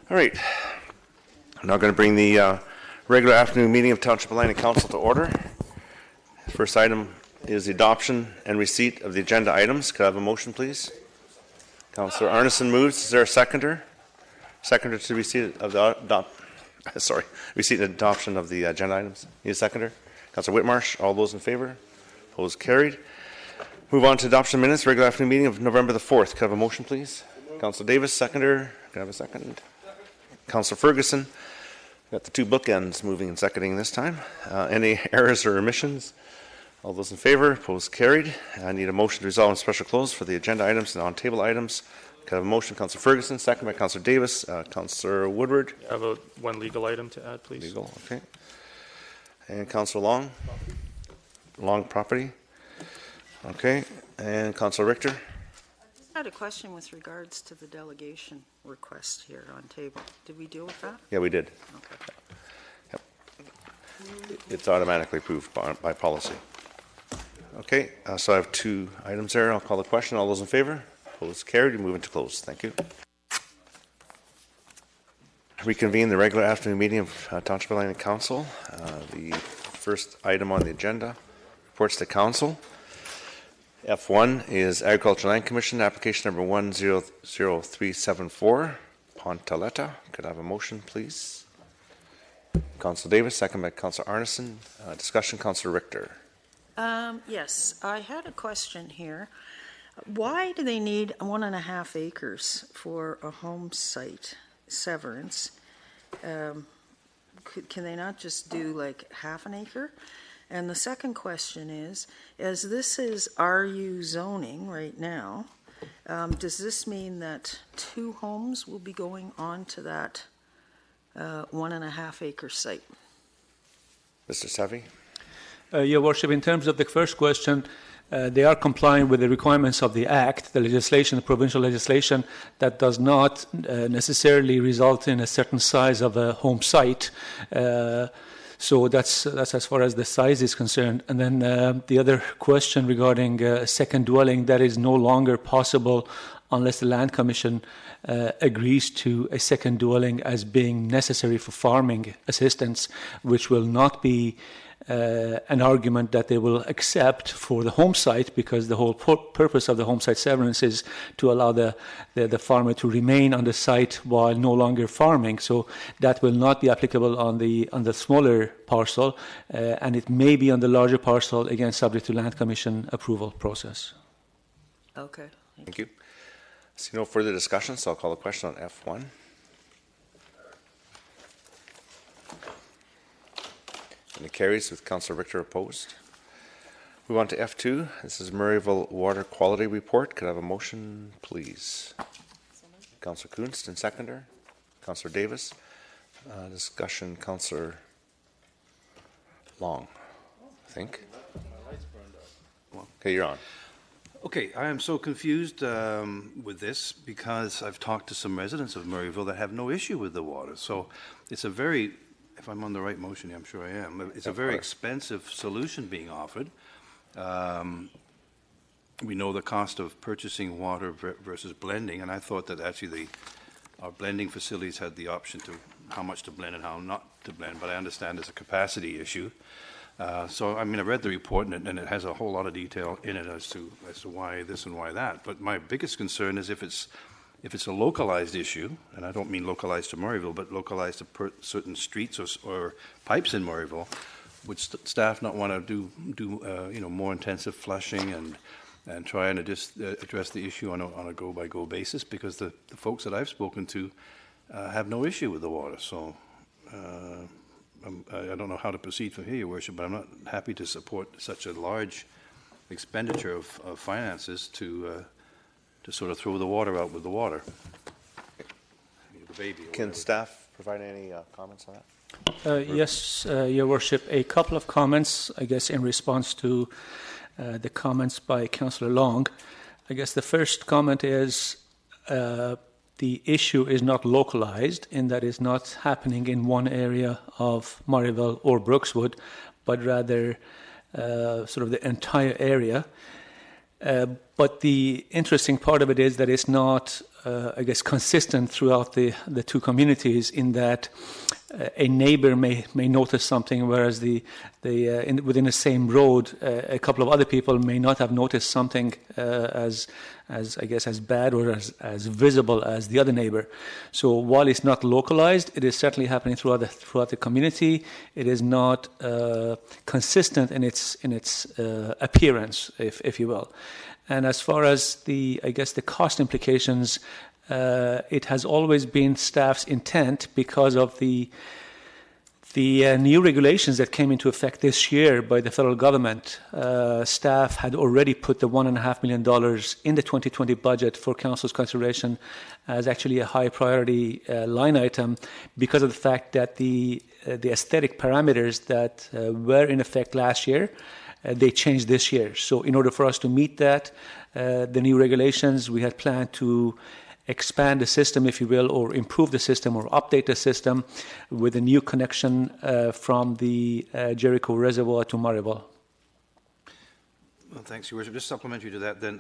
All right. I'm now going to bring the regular afternoon meeting of Township Council to order. First item is the adoption and receipt of the agenda items. Could I have a motion, please? Councillor Arneson moves. Is there a seconder? Seconder to receipt of the receipt and adoption of the agenda items. Need a seconder? Councillor Whitmarsh. All those in favor? Opposed? Carried. Move on to adoption minutes. Regular afternoon meeting of November the 4th. Could I have a motion, please? Councillor Davis, seconder. Could I have a second? Councillor Ferguson. Got the two bookends moving and seconding this time. Any errors or omissions? All those in favor? Opposed? Carried. I need a motion to resolve in special close for the agenda items and on-table items. Could I have a motion? Councillor Ferguson, second by Councillor Davis. Councillor Woodward. I have one legal item to add, please. Legal, okay. And Councillor Long. Long property. Okay. And Councillor Richter. I had a question with regards to the delegation request here on table. Did we deal with that? Yeah, we did. Okay. Yep. It's automatically approved by policy. Okay, so I have two items there. I'll call the question. All those in favor? Opposed? Carried. We move into close. Thank you. Reconvene the regular afternoon meeting of Township Council. The first item on the agenda, reports to Council. F1 is Agricultural Land Commission, application number 100374, Pontaletta. Could I have a motion, please? Councillor Davis, second by Councillor Arneson. Discussion, Councillor Richter. Yes, I had a question here. Why do they need 1.5 acres for a home site severance? Can they not just do like half an acre? And the second question is, as this is RU zoning right now, does this mean that 2 homes will be going on to that 1.5 acre site? Mr. Savvy? Your Worship, in terms of the first question, they are complying with the requirements of the Act, the legislation, the provincial legislation, that does not necessarily result in a certain size of a home site. So that's as far as the size is concerned. And then the other question regarding second dwelling, that is no longer possible unless the Land Commission agrees to a second dwelling as being necessary for farming assistance, which will not be an argument that they will accept for the home site, because the whole purpose of the home site severance is to allow the farmer to remain on the site while no longer farming. So that will not be applicable on the smaller parcel, and it may be on the larger parcel, again subject to Land Commission approval process. Okay. Thank you. See no further discussion, so I'll call the question on F1. And it carries with Councillor Richter opposed. Move on to F2. This is Murrayville Water Quality Report. Could I have a motion, please? Councillor Kunst and seconder. Councillor Davis. Discussion, Councillor Long, I think. Okay, you're on. Okay, I am so confused with this because I've talked to some residents of Murrayville that have no issue with the water. So it's a very, if I'm on the right motion, I'm sure I am, it's a very expensive solution being offered. We know the cost of purchasing water versus blending, and I thought that actually our blending facilities had the option to how much to blend and how not to blend, but I understand it's a capacity issue. So, I mean, I read the report, and it has a whole lot of detail in it as to why this and why that. But my biggest concern is if it's a localized issue, and I don't mean localized to Murrayville, but localized to certain streets or pipes in Murrayville, would staff not want to do more intensive flushing and try and just address the issue on a go-by-go basis? Because the folks that I've spoken to have no issue with the water. So I don't know how to proceed from here, Your Worship, but I'm not happy to support such a large expenditure of finances to sort of throw the water out with the water. The baby. Can staff provide any comments on that? Yes, Your Worship, a couple of comments, I guess, in response to the comments by Councillor Long. I guess the first comment is the issue is not localized in that it's not happening in one area of Murrayville or Brookswood, but rather sort of the entire area. But the interesting part of it is that it's not I guess, consistent throughout the two communities in that a neighbor may notice something, whereas within the same road, a couple of other people may not have noticed something as I guess as bad or as visible as the other neighbor. So while it's not localized, it is certainly happening throughout the community. It is not consistent in its appearance, if you will. And as far as the cost implications, it has always been staff's intent, because of the new regulations that came into effect this year by the federal government. Staff had already put the $1.5 million in the 2020 budget for council's consideration as actually a high priority line item, because of the fact that the aesthetic parameters that were in effect last year, they changed this year. So in order for us to meet that, the new regulations, we had planned to expand the system, if you will, or improve the system or update the system with a new connection from the Jericho Reservoir to Marival. Well, thanks, Your Worship. Just supplementary to that, then,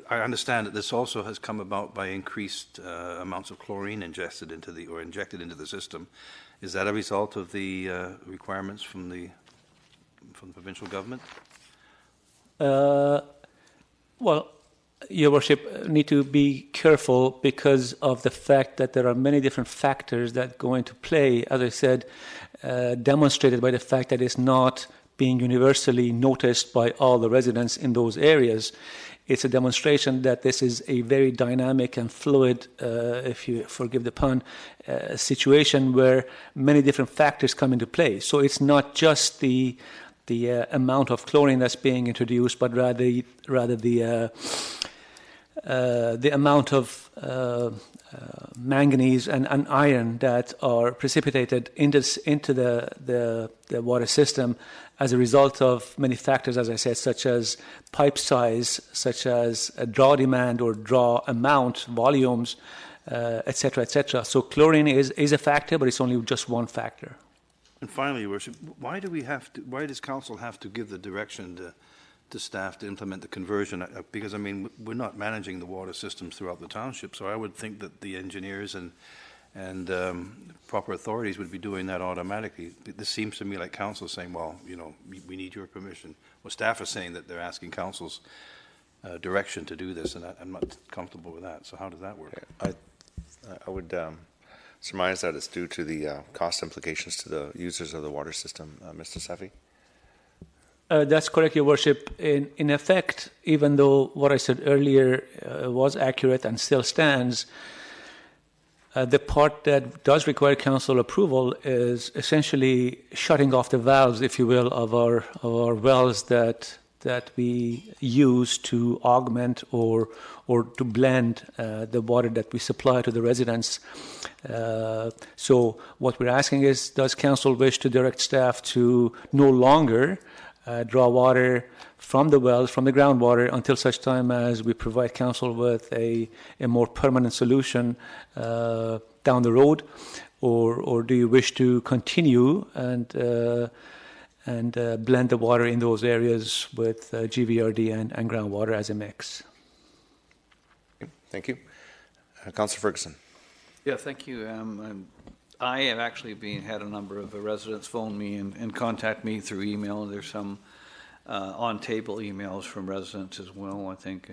I understand that this also has come about by increased amounts of chlorine injected into the system. Is that a result of the requirements from the provincial government? Well, Your Worship, need to be careful because of the fact that there are many different factors that go into play, as I said, demonstrated by the fact that it's not being universally noticed by all the residents in those areas. It's a demonstration that this is a very dynamic and fluid, if you forgive the pun, situation where many different factors come into play. So it's not just the amount of chlorine that's being introduced, but rather the amount of manganese and iron that are precipitated into the water system as a result of many factors, as I said, such as pipe size, such as draw demand or draw amount, volumes, etc., etc. So chlorine is a factor, but it's only just one factor. And finally, Your Worship, why does council have to give the direction to staff to implement the conversion? Because, I mean, we're not managing the water systems throughout the township, so I would think that the engineers and proper authorities would be doing that automatically. This seems to me like council saying, well, you know, we need your permission. Well, staff are saying that they're asking council's direction to do this, and I'm not comfortable with that. So how does that work? I would surmise that it's due to the cost implications to the users of the water system. Mr. Sefi? That's correct, Your Worship. In effect, even though what I said earlier was accurate and still stands, the part that does require council approval is essentially shutting off the valves, if you will, of our wells that we use to augment or to blend the water that we supply to the residents. So what we're asking is, does council wish to direct staff to no longer draw water from the wells, from the groundwater, until such time as we provide council with a more permanent solution down the road, or do you wish to continue and blend the water in those areas with GVRD and groundwater as a mix? Thank you. Councillor Ferguson. Yeah, thank you. I have actually had a number of residents phone me and contact me through email. There's some on-table emails from residents as well, I think,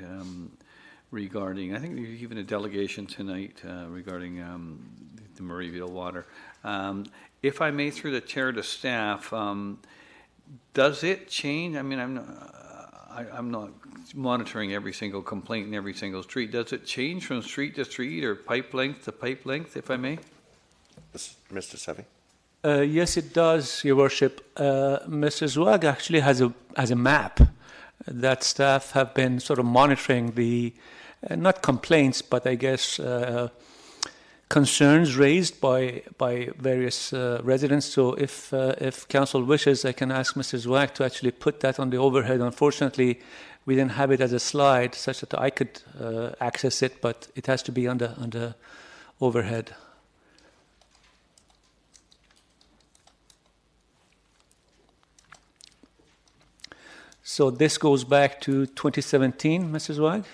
regarding, I think there's even a delegation tonight regarding the Murrayville water. If I may, through the chair to staff, does it change? I mean, I'm not monitoring every single complaint in every single street. Does it change from street to street or pipe length to pipe length, if I may? Mr. Sefi? Yes, it does, Your Worship. Mr. Zwag actually has a map that staff have been sort of monitoring the, not complaints, but I guess concerns raised by various residents. So if council wishes, I can ask Mr. Zwag to actually put that on the overhead. Unfortunately, we didn't have it as a slide such that I could access it, but it has to be on the overhead. So this goes back to 2017, Mr. Zwag?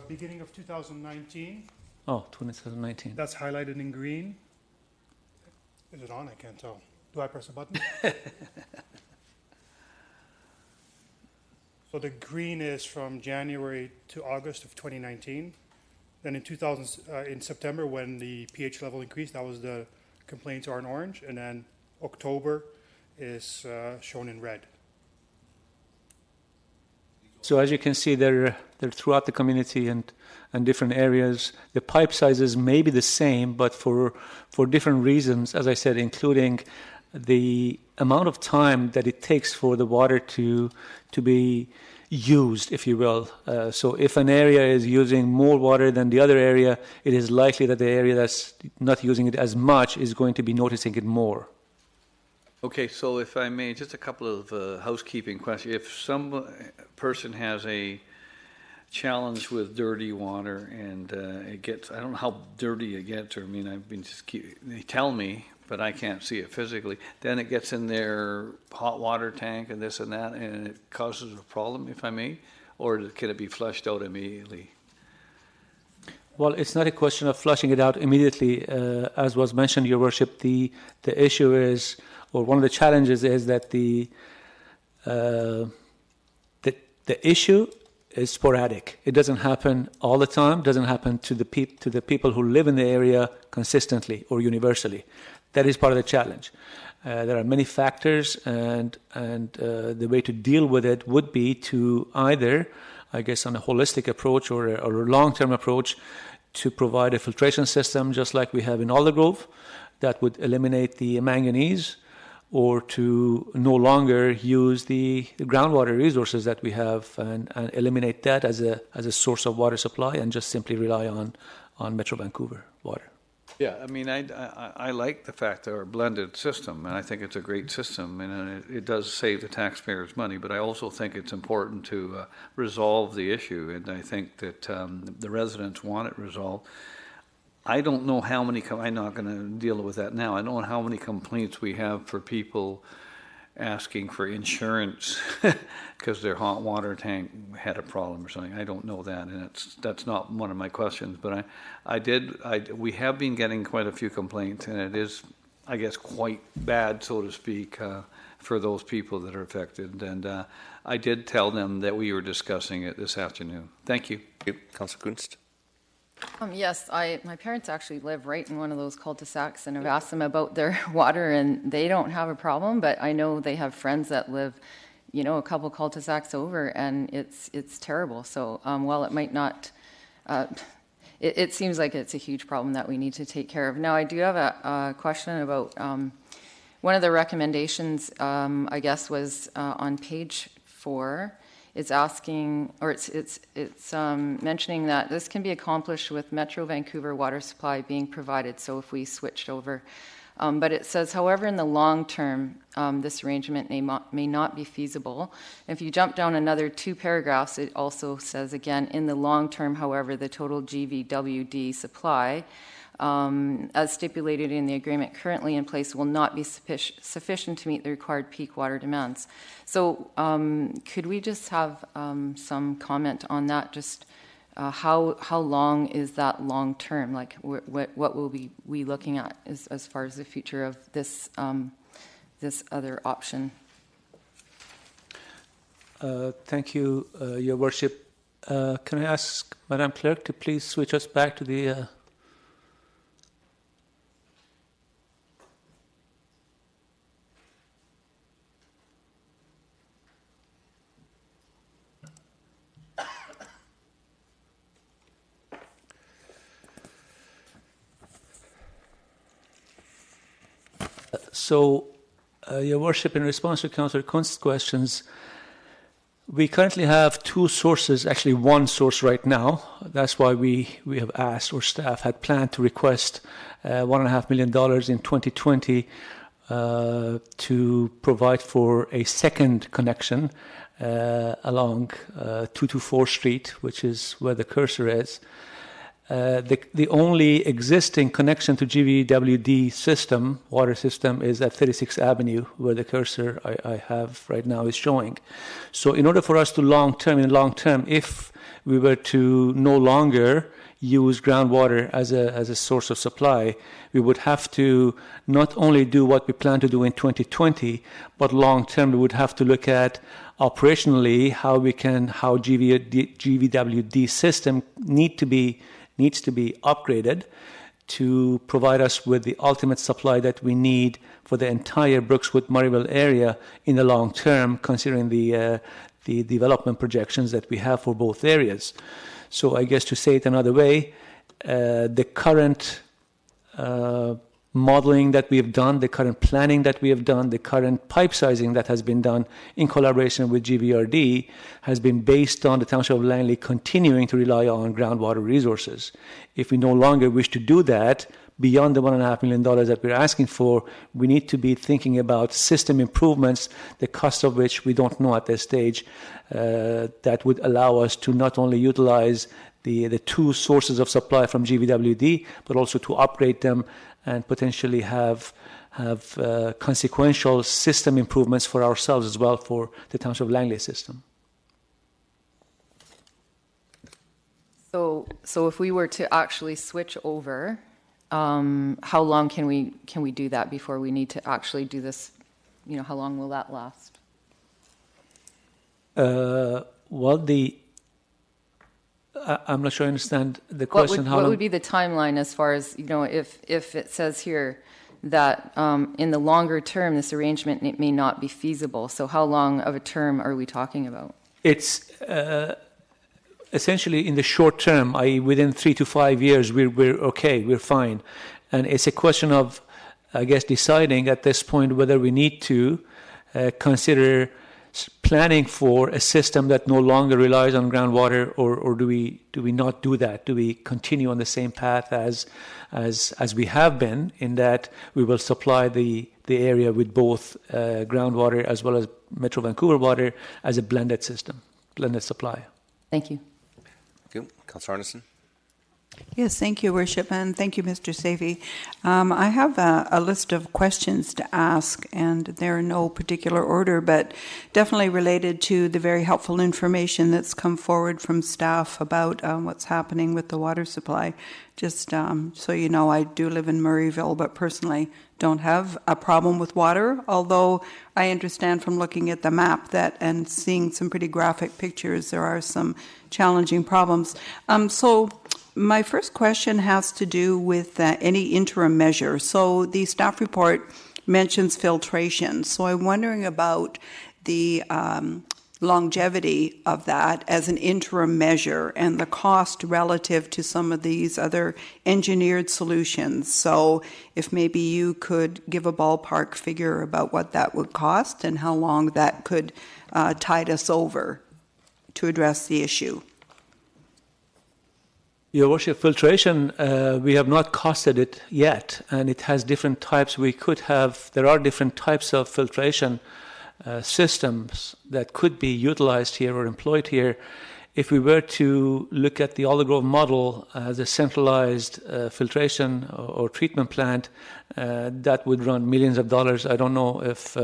Beginning of 2019, Oh, 2019. that's highlighted in green. Is it on? I can't tell. Do I press a button? So the green is from January to August of 2019. Then in September, when the pH level increased, that was the complaints are in orange. And then October is shown in red. So as you can see, they're throughout the community and different areas. The pipe sizes may be the same, but for different reasons, as I said, including the amount of time that it takes for the water to be used, if you will. So if an area is using more water than the other area, it is likely that the area that's not using it as much is going to be noticing it more. Okay, so if I may, just a couple of housekeeping questions. If some person has a challenge with dirty water and it gets, I don't know how dirty it gets, or I mean, I've been they tell me, but I can't see it physically. Then it gets in their hot water tank and this and that, and it causes a problem, if I may, or can it be flushed out immediately? Well, it's not a question of flushing it out immediately. As was mentioned, Your Worship, the issue is, or one of the challenges is that the issue is sporadic. It doesn't happen all the time. Doesn't happen to the people who live in the area consistently or universally. That is part of the challenge. There are many factors, and the way to deal with it would be to either, I guess, on a holistic approach or a long-term approach, to provide a filtration system just like we have in Aldergrove that would eliminate the manganese, or to no longer use the groundwater resources that we have and eliminate that as a source of water supply and just simply rely on Metro Vancouver water. Yeah, I mean, I like the fact that our blended system, and I think it's a great system, and it does save the taxpayers money, but I also think it's important to resolve the issue, and I think that the residents want it resolved. I don't know how many, I'm not going to deal with that now, I don't know how many complaints we have for people asking for insurance because their hot water tank had a problem or something. I don't know that, and that's not one of my questions. But we have been getting quite a few complaints, and it is, I guess, quite bad, so to speak, for those people that are affected. And I did tell them that we were discussing it this afternoon. Thank you. Councillor Kunst. Yes, my parents actually live right in one of those cul-de-sacs, and I've asked them about their water, and they don't have a problem, but I know they have friends that live, a couple cul-de-sacs over, and it's terrible. So while it might not, it seems like it's a huge problem that we need to take care of. Now, I do have a question about one of the recommendations, I guess, was on page 4. It's asking, or it's mentioning that this can be accomplished with Metro Vancouver water supply being provided. So if we switched over, but it says, however, in the long term, this arrangement may not be feasible. If you jump down another 2 paragraphs, it also says again, in the long term, however, the total GVWD supply, as stipulated in the agreement currently in place, will not be sufficient to meet the required peak water demands. So could we just have some comment on that? Just how long is that long term? Like what will we looking at as far as the future of this this other option? Thank you, Your Worship. Can I ask Madam Clerk to please switch us back to the So, Your Worship, in response to Councillor Kunst's questions, we currently have 2 sources, actually 1 source right now. That's why we have asked, or staff had planned to request $1.5 million in 2020 to provide for a second connection along 224 Street, which is where the cursor is. The only existing connection to GVWD system, water system, is at 36th Avenue, where the cursor I have right now is showing. So in order for us to long term, if we were to no longer use groundwater as a source of supply, we would have to not only do what we plan to do in 2020, but long term we would have to look at operationally how GVWD system needs to be upgraded to provide us with the ultimate supply that we need for the entire Brookswood-Murrayville area in the long term, considering the development projections that we have for both areas. So I guess to say it another way, the current modeling that we have done, the current planning that we have done, the current pipe sizing that has been done in collaboration with GVRD has been based on the Township of Langley continuing to rely on groundwater resources. If we no longer wish to do that, beyond the $1.5 million that we're asking for, we need to be thinking about system improvements, the cost of which we don't know at this stage, that would allow us to not only utilize the two sources of supply from GVWD, but also to upgrade them and potentially have consequential system improvements for ourselves as well for the Township of Langley system. So if we were to actually switch over, how long can we do that before we need to actually do this? You know, how long will that last? I'm not sure I understand the question. What would be the timeline as far as, you know, if it says here that in the longer term this arrangement it may not be feasible? So how long of a term are we talking about? It's essentially in the short term, i.e. within 3 to 5 years, we're okay, we're fine. And it's a question of, I guess, deciding at this point whether we need to consider planning for a system that no longer relies on groundwater, or do we not do that? Do we continue on the same path as we have been, in that we will supply the area with both groundwater as well as Metro Vancouver water as a blended system, blended supply? Thank you. Thank you. Councillor Arneson. Yes, thank you, Worship, and thank you, Mr. Savy. I have a list of questions to ask, and they're in no particular order, but definitely related to the very helpful information that's come forward from staff about what's happening with the water supply. Just so you know, I do live in Murrayville, but personally don't have a problem with water, although I understand from looking at the map that and seeing some pretty graphic pictures, there are some challenging problems. So my first question has to do with any interim measure. So the staff report mentions filtration. So I'm wondering about the longevity of that as an interim measure and the cost relative to some of these other engineered solutions. So if maybe you could give a ballpark figure about what that would cost and how long that could tide us over to address the issue. Your Worship, filtration, we have not costed it yet, and it has different types. There are different types of filtration systems that could be utilized here or employed here. If we were to look at the Aldergrove model as a centralized filtration or treatment plant, that would run millions of dollars. I don't know if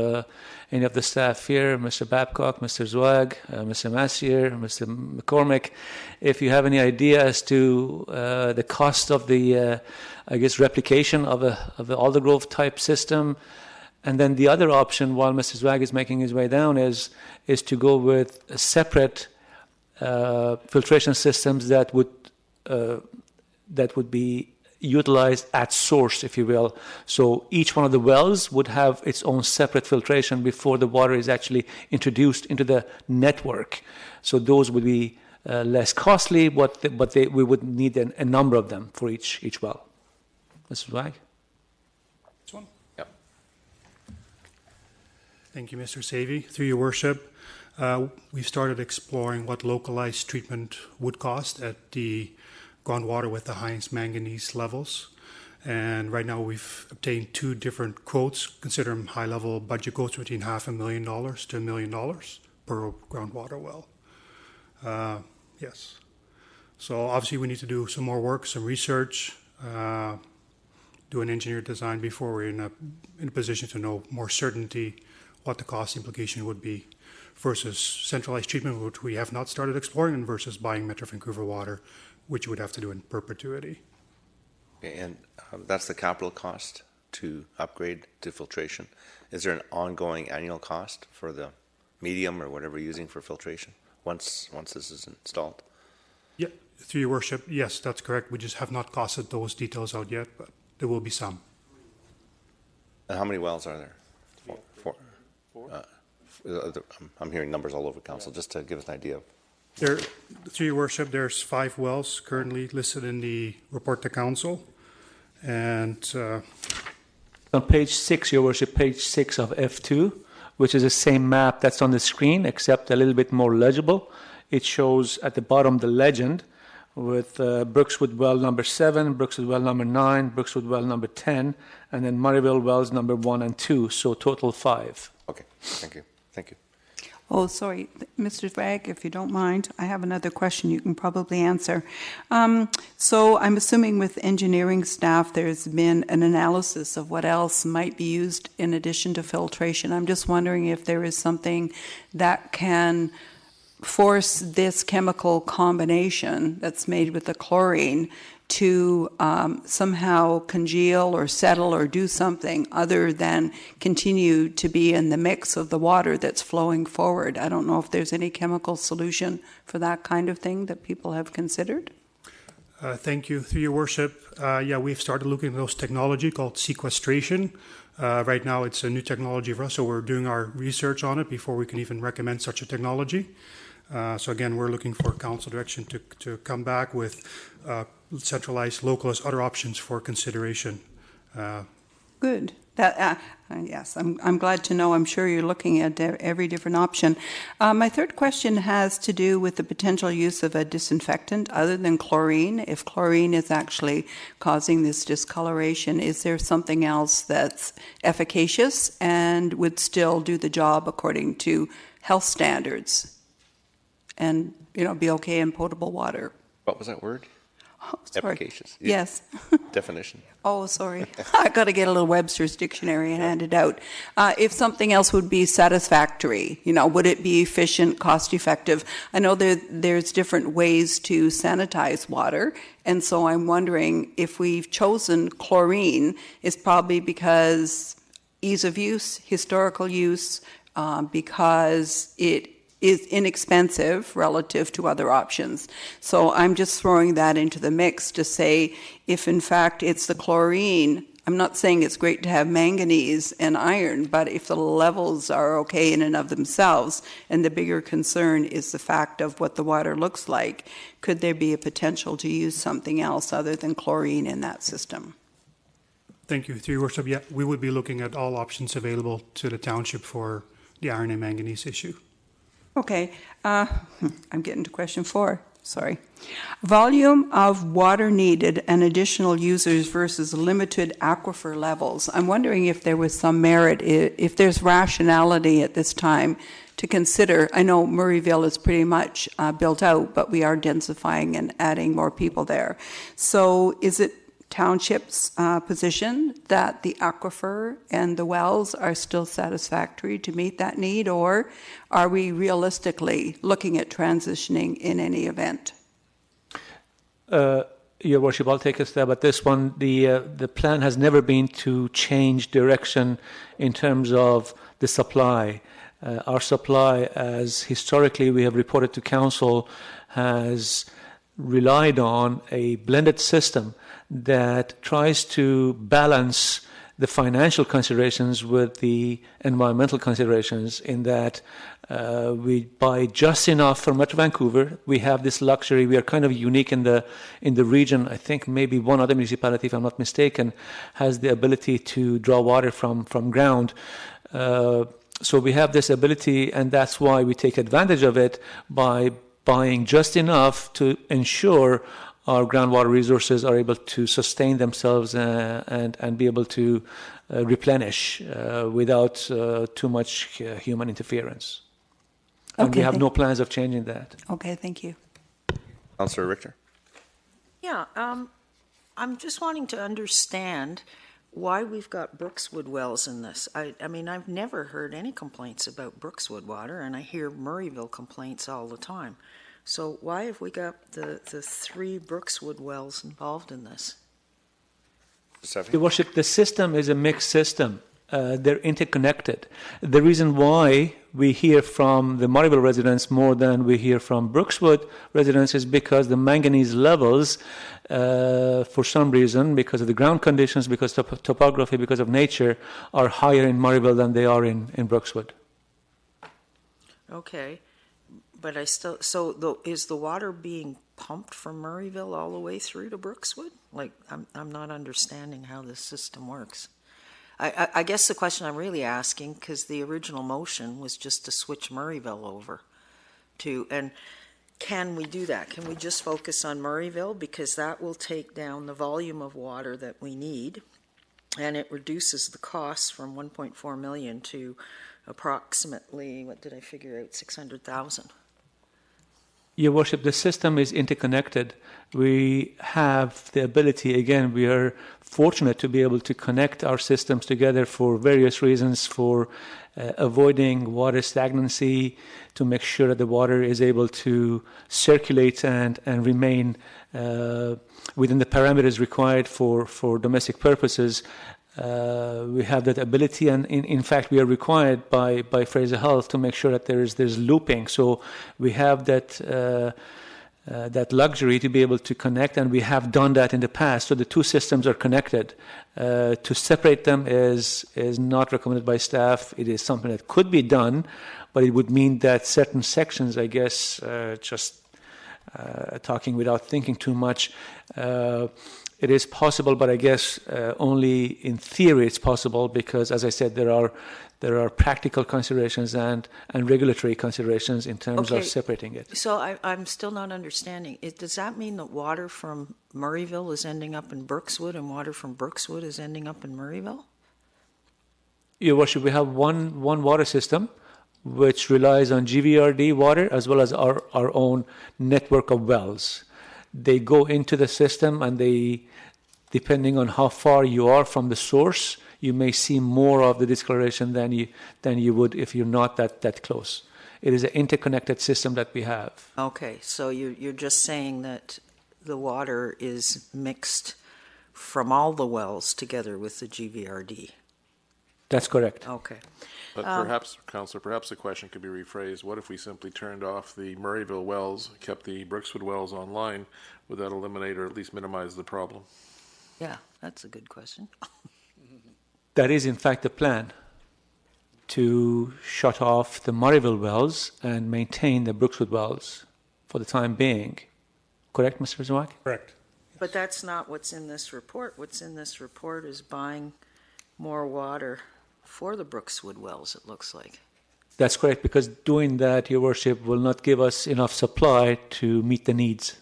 any of the staff here, Mr. Babcock, Mr. Zweig, Mr. Massier, Mr. McCormick, if you have any idea as to the cost of the, replication of the Aldergrove type system. And then the other option, while Mr. Zweig is making his way down, is to go with a separate filtration systems that would be utilized at source, if you will. So each one of the wells would have its own separate filtration before the water is actually introduced into the network. So those would be less costly, but we would need a number of them for each well. Mr. Zweig? This one? Yep. Thank you, Mr. Savy. Through your worship, we've started exploring what localized treatment would cost at the groundwater with the highest manganese levels. And right now we've obtained 2 different quotes, consider them high-level budget quotes between $500,000 to $1 million per groundwater well. Yes. So obviously we need to do some more work, some research, do an engineered design before we're in a position to know more certainty what the cost implication would be versus centralized treatment, which we have not started exploring, and versus buying Metro Vancouver water, which you would have to do in perpetuity. Okay, and that's the capital cost to upgrade to filtration. Is there an ongoing annual cost for the medium or whatever you're using for filtration once this is installed? Yeah, through your worship, yes, that's correct. We just have not costed those details out yet, but there will be some. And how many wells are there? Four. I'm hearing numbers all over council, just to give us an idea of. There, through your worship, there's 5 wells currently listed in the report to council, and On page 6, Your Worship, page 6 of F2, which is the same map that's on the screen, except a little bit more legible. It shows at the bottom the legend with Brookswood well number 7, Brookswood well number 9, Brookswood well number 10, and then Murrayville wells number 1 and 2, so total 5. Okay, thank you. Thank you. Oh, sorry, Mr. Bragg, if you don't mind, I have another question you can probably answer. So I'm assuming with engineering staff, there's been an analysis of what else might be used in addition to filtration. I'm just wondering if there is something that can force this chemical combination that's made with the chlorine to somehow congeal or settle or do something other than continue to be in the mix of the water that's flowing forward. I don't know if there's any chemical solution for that kind of thing that people have considered. thank you. Through your worship, yeah, we've started looking at those technology called sequestration. Right now it's a new technology for us, so we're doing our research on it before we can even recommend such a technology. So again, we're looking for council direction to come back with centralized, localized, other options for consideration. Good. Yes, I'm glad to know. I'm sure you're looking at every different option. My third question has to do with the potential use of a disinfectant other than chlorine. If chlorine is actually causing this discoloration, is there something else that's efficacious and would still do the job according to health standards and, be okay in potable water? What was that word? Oh, sorry. Efficacious. Yes. Definition. Oh, sorry. I got to get a little Webster's dictionary and hand it out. If something else would be satisfactory, would it be efficient, cost effective? I know there's different ways to sanitize water, and so I'm wondering if we've chosen chlorine is probably because ease of use, historical use, because it is inexpensive relative to other options. So I'm just throwing that into the mix to say if in fact it's the chlorine, I'm not saying it's great to have manganese and iron, but if the levels are okay in and of themselves and the bigger concern is the fact of what the water looks like, could there be a potential to use something else other than chlorine in that system? Thank you. Through your worship, yeah, we would be looking at all options available to the township for the iron and manganese issue. Okay, I'm getting to question 4. Sorry. Volume of water needed and additional users versus limited aquifer levels. I'm wondering if there was some merit, if there's rationality at this time to consider. I know Murrayville is pretty much built out, but we are densifying and adding more people there. So is it Township's position that the aquifer and the wells are still satisfactory to meet that need, or are we realistically looking at transitioning in any event? Your Worship, I'll take a stab at this one. The plan has never been to change direction in terms of the supply. Our supply, as historically we have reported to Council, has relied on a blended system that tries to balance the financial considerations with the environmental considerations, in that we buy just enough from Metro Vancouver. We have this luxury. We are kind of unique in the region. I think maybe one other municipality, if I'm not mistaken, has the ability to draw water from ground. So we have this ability, and that's why we take advantage of it by buying just enough to ensure our groundwater resources are able to sustain themselves and be able to replenish without too much human interference. And we have no plans of changing that. Okay, thank you. Councillor Richter. Yeah, I'm just wanting to understand why we've got Brookswood wells in this. I mean, I've never heard any complaints about Brookswood water, and I hear Murrayville complaints all the time. So why have we got the 3 Brookswood wells involved in this? Your Worship, the system is a mixed system. They're interconnected. The reason why we hear from the Murrayville residents more than we hear from Brookswood residents is because the manganese levels, for some reason, because of the ground conditions, because of topography, because of nature, are higher in Murrayville than they are in Brookswood. Okay, but is the water being pumped from Murrayville all the way through to Brookswood? Like, I'm not understanding how this system works. I guess the question I'm really asking, because the original motion was just to switch Murrayville over to, and can we do that? Can we just focus on Murrayville? Because that will take down the volume of water that we need, and it reduces the costs from 1.4 million to approximately, what did I figure out, 600,000. Your Worship, the system is interconnected. We have the ability, again, we are fortunate to be able to connect our systems together for various reasons, for avoiding water stagnancy, to make sure that the water is able to circulate and remain within the parameters required for domestic purposes. We have that ability, and in fact, we are required by Fraser Health to make sure that there's looping. So we have that luxury to be able to connect, and we have done that in the past. So the two systems are connected. To separate them is not recommended by staff. It is something that could be done, but it would mean that certain sections, I guess, just talking without thinking too much. It is possible, but I guess only in theory it's possible because, as I said, there are practical considerations and regulatory considerations in terms of separating it. So I'm still not understanding. Does that mean that water from Murrayville is ending up in Brookswood and water from Brookswood is ending up in Murrayville? Your Worship, we have one water system which relies on GVRD water as well as our own network of wells. They go into the system, and depending on how far you are from the source, you may see more of the discoloration than you would if you're not that close. It is an interconnected system that we have. Okay, so you're just saying that the water is mixed from all the wells together with the GVRD. That's correct. Okay. But perhaps, Councillor, perhaps the question could be rephrased. What if we simply turned off the Murrayville wells, kept the Brookswood wells online? Would that eliminate or at least minimize the problem? Yeah, that's a good question. That is, in fact, the plan, to shut off the Murrayville wells and maintain the Brookswood wells for the time being. Correct, Mr. Zawak? Correct. But that's not what's in this report. What's in this report is buying more water for the Brookswood wells, it looks like. That's correct, because doing that, Your Worship, will not give us enough supply to meet the needs.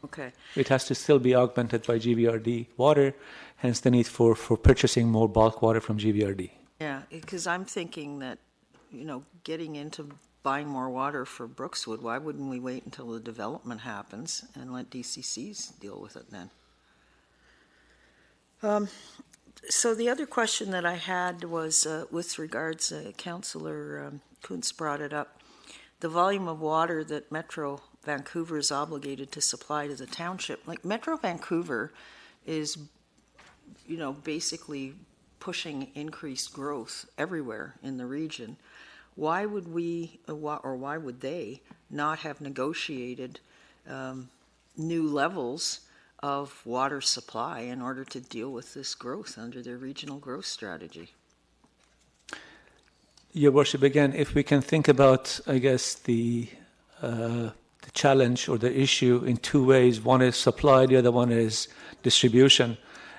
Okay. It has to still be augmented by GVRD water, hence the need for purchasing more bulk water from GVRD. Yeah, because I'm thinking that, getting into buying more water for Brookswood, why wouldn't we wait until the development happens and let DCCs deal with it then? So the other question that I had was with regards, Councillor Kuntz brought it up, the volume of water that Metro Vancouver is obligated to supply to the township. Like, Metro Vancouver is, basically pushing increased growth everywhere in the region. Why would we, or why would they not have negotiated new levels of water supply in order to deal with this growth under their regional growth strategy? Your Worship, again, if we can think about, I guess, the challenge or the issue in two ways. One is supply, the other one is distribution.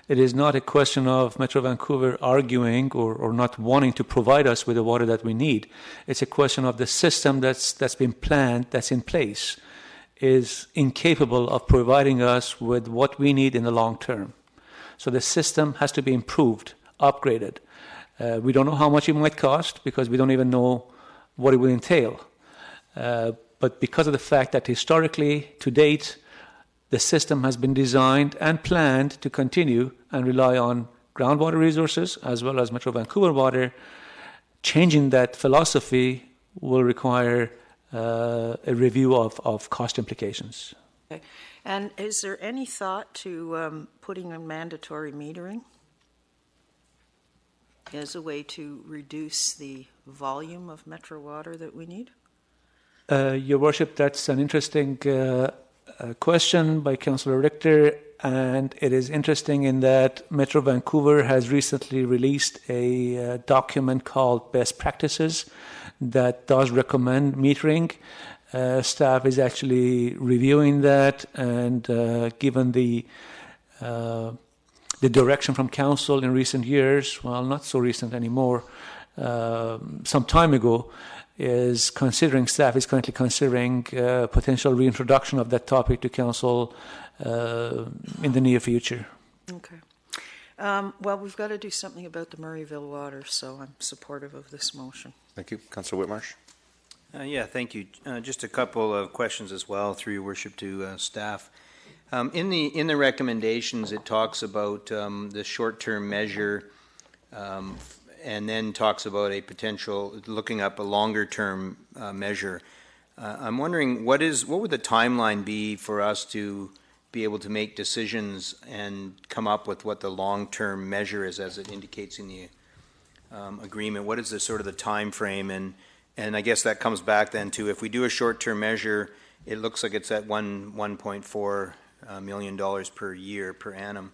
It is not a question of Metro Vancouver arguing or not wanting to provide us with the water that we need. It's a question of the system that's been planned, that's in place, is incapable of providing us with what we need in the long term. So the system has to be improved, upgraded. We don't know how much it might cost because we don't even know what it will entail. But because of the fact that historically, to date, the system has been designed and planned to continue and rely on groundwater resources as well as Metro Vancouver water. Changing that philosophy will require a review of cost implications. Okay. And is there any thought to putting in mandatory metering as a way to reduce the volume of Metro water that we need? Your Worship, that's an interesting question by Councillor Richter, and it is interesting in that Metro Vancouver has recently released a document called Best Practices that does recommend metering. Staff is actually reviewing that, and given the direction from Council in recent years, well, not so recent anymore, some time ago, staff is currently considering potential reintroduction of that topic to Council in the near future. Okay. Well, we've got to do something about the Murrayville water, so I'm supportive of this motion. Thank you. Councillor Whitmarsh. Yeah, thank you. Just a couple of questions as well, through your worship, to staff. In the recommendations, it talks about the short-term measure, and then talks about a potential looking up a longer-term measure. I'm wondering what would the timeline be for us to be able to make decisions and come up with what the long-term measure is, as it indicates in the agreement? What is the sort of the time frame? And I guess that comes back then to, if we do a short-term measure, it looks like it's at $1.4 million per year, per annum.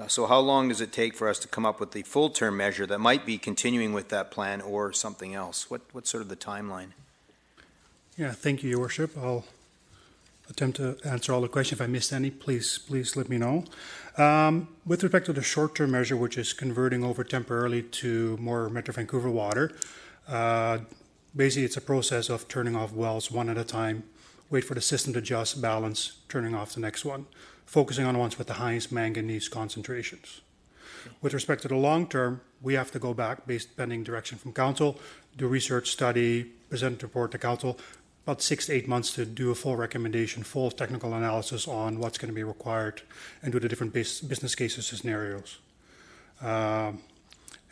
So how long does it take for us to come up with the full-term measure that might be continuing with that plan or something else? What's sort of the timeline? Yeah, thank you, Your Worship. I'll attempt to answer all the questions. If I missed any, please let me know. With respect to the short-term measure, which is converting over temporarily to more Metro Vancouver water, basically it's a process of turning off wells one at a time, wait for the system to adjust, balance, turning off the next one, focusing on the ones with the highest manganese concentrations. With respect to the long term, we have to go back, pending direction from Council, do research, study, present a report to Council, about 6 to 8 months to do a full recommendation, full technical analysis on what's going to be required, and do the different business cases and scenarios. And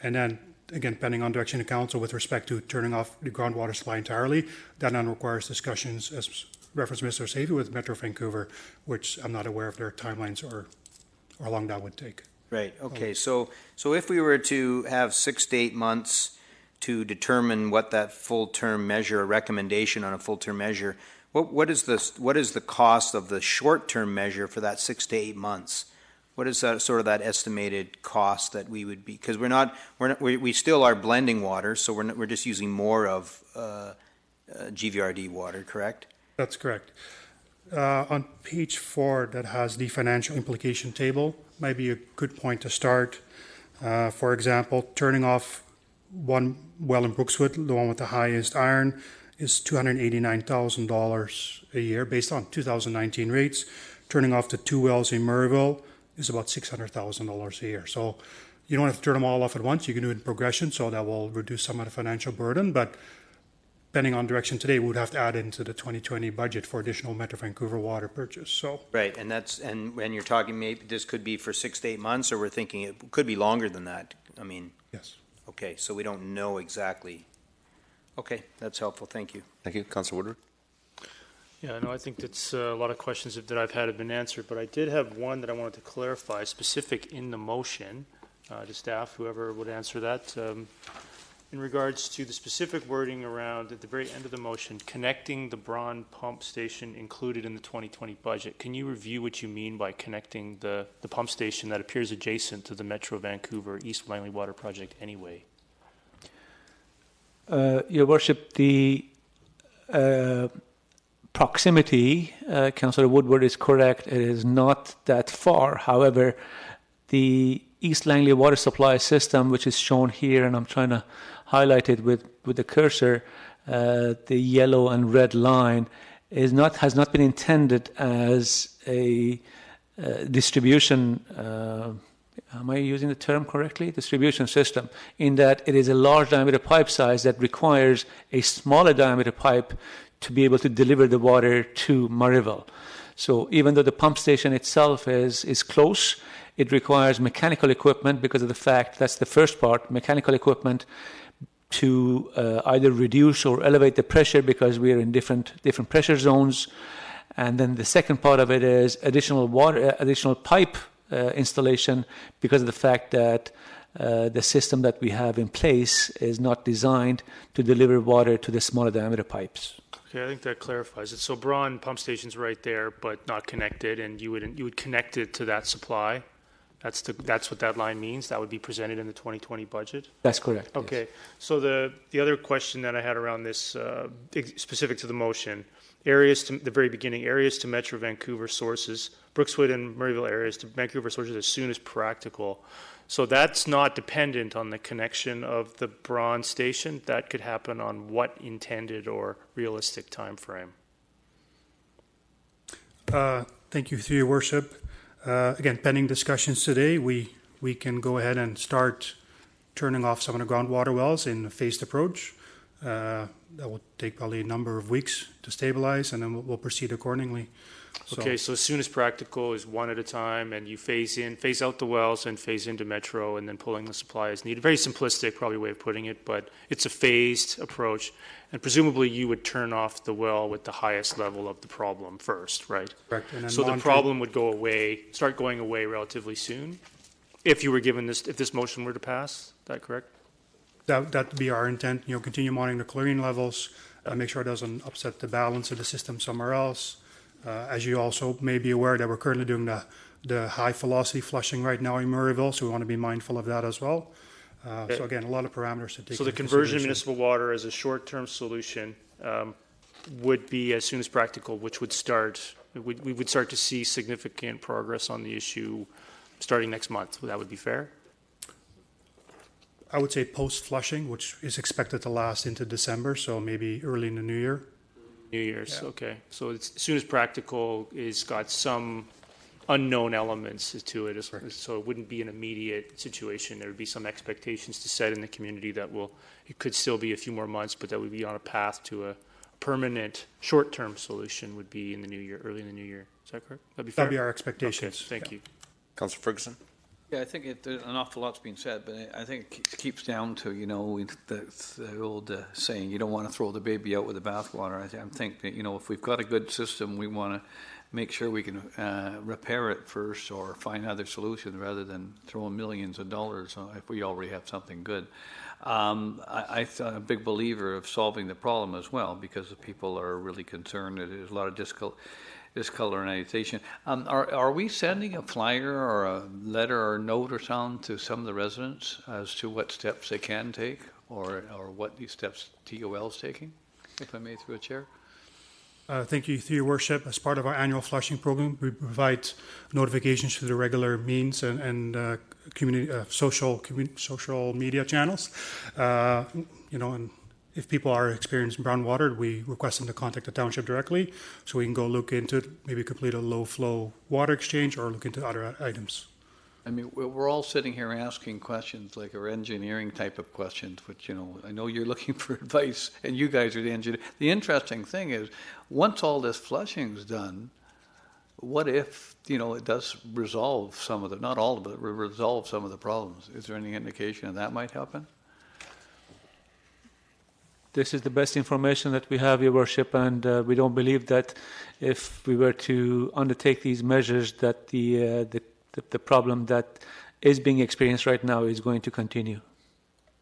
then, again, pending on direction of Council with respect to turning off the groundwater supply entirely, that then requires discussions, as referenced Mr. Savey, with Metro Vancouver, which I'm not aware of their timelines or how long that would take. Right. Okay. So if we were to have 6 to 8 months to determine what that full-term measure, a recommendation on a full-term measure, what is the cost of the short-term measure for that 6 to 8 months? What is that sort of that estimated cost that we would be? Because we still are blending water, so we're just using more of GVRD water, correct? That's correct. On page 4, that has the financial implication table, might be a good point to start. For example, turning off one well in Brookswood, the one with the highest iron, is $289,000 a year based on 2019 rates. Turning off the 2 wells in Murrayville is about $600,000 a year. So you don't have to turn them all off at once. You can do it in progression, so that will reduce some of the financial burden. But depending on direction today, we would have to add into the 2020 budget for additional Metro Vancouver water purchase. So right, and when you're talking, maybe this could be for 6 to 8 months, or we're thinking it could be longer than that. I mean, yes. Okay, so we don't know exactly. Okay, that's helpful. Thank you. Thank you. Councillor Woodward. Yeah, no, I think that's a lot of questions that I've had have been answered, but I did have one that I wanted to clarify, specific in the motion to staff, whoever would answer that. In regards to the specific wording around, at the very end of the motion, connecting the Braun pump station included in the 2020 budget. Can you review what you mean by connecting the pump station that appears adjacent to the Metro Vancouver East Langley Water Project anyway? Your Worship, the proximity, Councillor Woodward is correct, it is not that far. However, the East Langley water supply system, which is shown here, and I'm trying to highlight it with the cursor, the yellow and red line, has not been intended as a distribution, am I using the term correctly? Distribution system, in that it is a large diameter pipe size that requires a smaller diameter pipe to be able to deliver the water to Murrayville. So even though the pump station itself is close, it requires mechanical equipment because of the fact, that's the first part, mechanical equipment to either reduce or elevate the pressure because we are in different pressure zones. And then the second part of it is additional pipe installation because of the fact that the system that we have in place is not designed to deliver water to the smaller diameter pipes. Okay, I think that clarifies it. So Braun pump station's right there, but not connected, and you would connect it to that supply. That's what that line means. That would be presented in the 2020 budget. That's correct. Okay. Yes. So the other question that I had around this, specific to the motion, areas to the very beginning, areas to Metro Vancouver sources, Brookswood and Murrayville areas to Vancouver sources as soon as practical. So that's not dependent on the connection of the Braun station. That could happen on what intended or realistic time frame? Thank you, through your worship. Again, pending discussions today, we can go ahead and start turning off some of the groundwater wells in a phased approach. That will take probably a number of weeks to stabilize, and then we'll proceed accordingly. Okay, so as soon as practical is one at a time, and you phase out the wells and phase into Metro, and then pulling the supply as needed. Very simplistic, probably way of putting it, but it's a phased approach. And presumably you would turn off the well with the highest level of the problem first, right? Correct. And then So the problem would start going away relatively soon, if you were given this, if this motion were to pass. Is that correct? That would be our intent. Continue monitoring the chlorine levels, make sure it doesn't upset the balance of the system somewhere else. As you also may be aware, that we're currently doing the high velocity flushing right now in Murrayville, so we want to be mindful of that as well. So again, a lot of parameters to take. So the conversion of municipal water as a short-term solution would be as soon as practical, which would start. We would start to see significant progress on the issue starting next month. That would be fair. I would say post-flushing, which is expected to last into December, so maybe early in the new year. New Year's, Yeah. okay. So it's as soon as practical is got some unknown elements to it, so it wouldn't be an immediate situation. There would be some expectations to set in the community that it could still be a few more months, but that would be on a path to a permanent short-term solution would be in the new year, early in the new year. Is that correct? That'd be fair? That'd be our expectations. Okay, thank you. Councillor Ferguson? Yeah, I think an awful lot's been said, but I think it keeps down to, the old saying, you don't want to throw the baby out with the bathwater. I think that, if we've got a good system, we want to make sure we can repair it first or find other solutions rather than throwing millions of dollars if we already have something good. I'm a big believer of solving the problem as well, because the people are really concerned. There's a lot of discolorization. Are we sending a flyer or a letter or note or something to some of the residents as to what steps they can take or what these steps TOL is taking, if I may, through a chair? Thank you, through your worship. As part of our annual flushing program, we provide notifications through the regular means and community social media channels. And if people are experiencing brown water, we request them to contact the township directly, so we can go look into it, maybe complete a low flow water exchange or look into other items. I mean, we're all sitting here asking questions like our engineering type of questions, which, I know you're looking for advice and you guys are the engineer. The interesting thing is, once all this flushing's done, what if, it does resolve some of the, not all of it, resolve some of the problems? Is there any indication that might happen? This is the best information that we have, Your Worship, and we don't believe that if we were to undertake these measures that the problem that is being experienced right now is going to continue.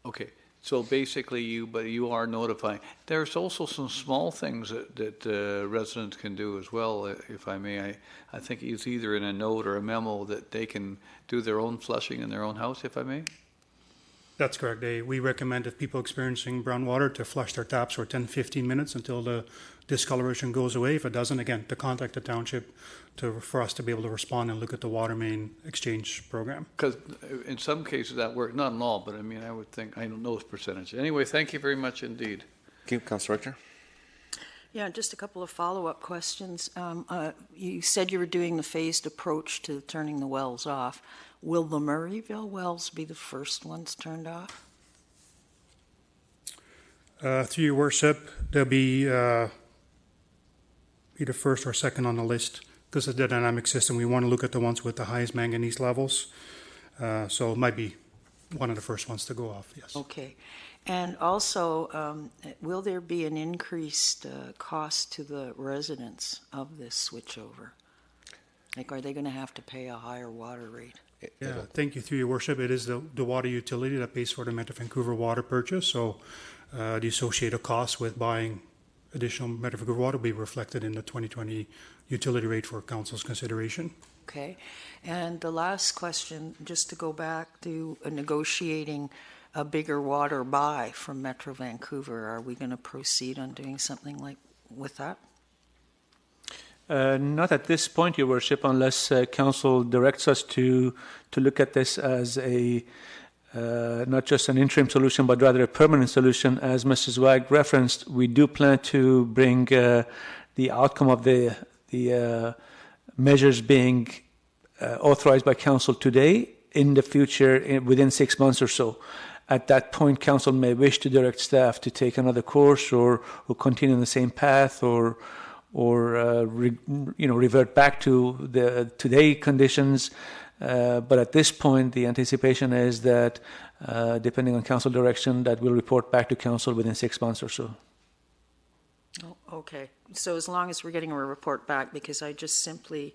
Okay, so basically you are notifying. There's also some small things that residents can do as well, if I may. I think it's either in a note or a memo that they can do their own flushing in their own house, if I may. That's correct. We recommend if people experiencing brown water to flush their taps for 10-15 minutes until the discoloration goes away. If it doesn't, again, to contact the township for us to be able to respond and look at the water main exchange program. Because in some cases that works, not in all, but I would think, I don't know the percentage. Anyway, thank you very much indeed. Thank you, Councillor Richter. Yeah, just a couple of follow-up questions. You said you were doing the phased approach to turning the wells off. Will the Murrayville wells be the first ones turned off? Through your worship, they'll be either first or second on the list because of the dynamic system, we want to look at the ones with the highest manganese levels. So it might be one of the first ones to go off, yes. Okay. And also, will there be an increased cost to the residents of this switchover? Like, are they going to have to pay a higher water rate? Yeah, thank you, through your worship. It is the water utility that pays for the Metro Vancouver water purchase, so the associated costs with buying additional Metro Vancouver water will be reflected in the 2020 utility rate for council's consideration. Okay. And the last question, just to go back to negotiating a bigger water buy from Metro Vancouver, are we going to proceed on doing something like with that? Not at this point, Your Worship, unless Council directs us to look at this as a not just an interim solution, but rather a permanent solution. As Mr. Zweig referenced, we do plan to bring the outcome of the measures being authorized by Council today in the future, within 6 months or so. At that point, Council may wish to direct staff to take another course or continue on the same path or revert back to the today conditions. But at this point, the anticipation is that, depending on Council direction, that we'll report back to Council within 6 months or so. Oh, okay. So as long as we're getting a report back, because I just simply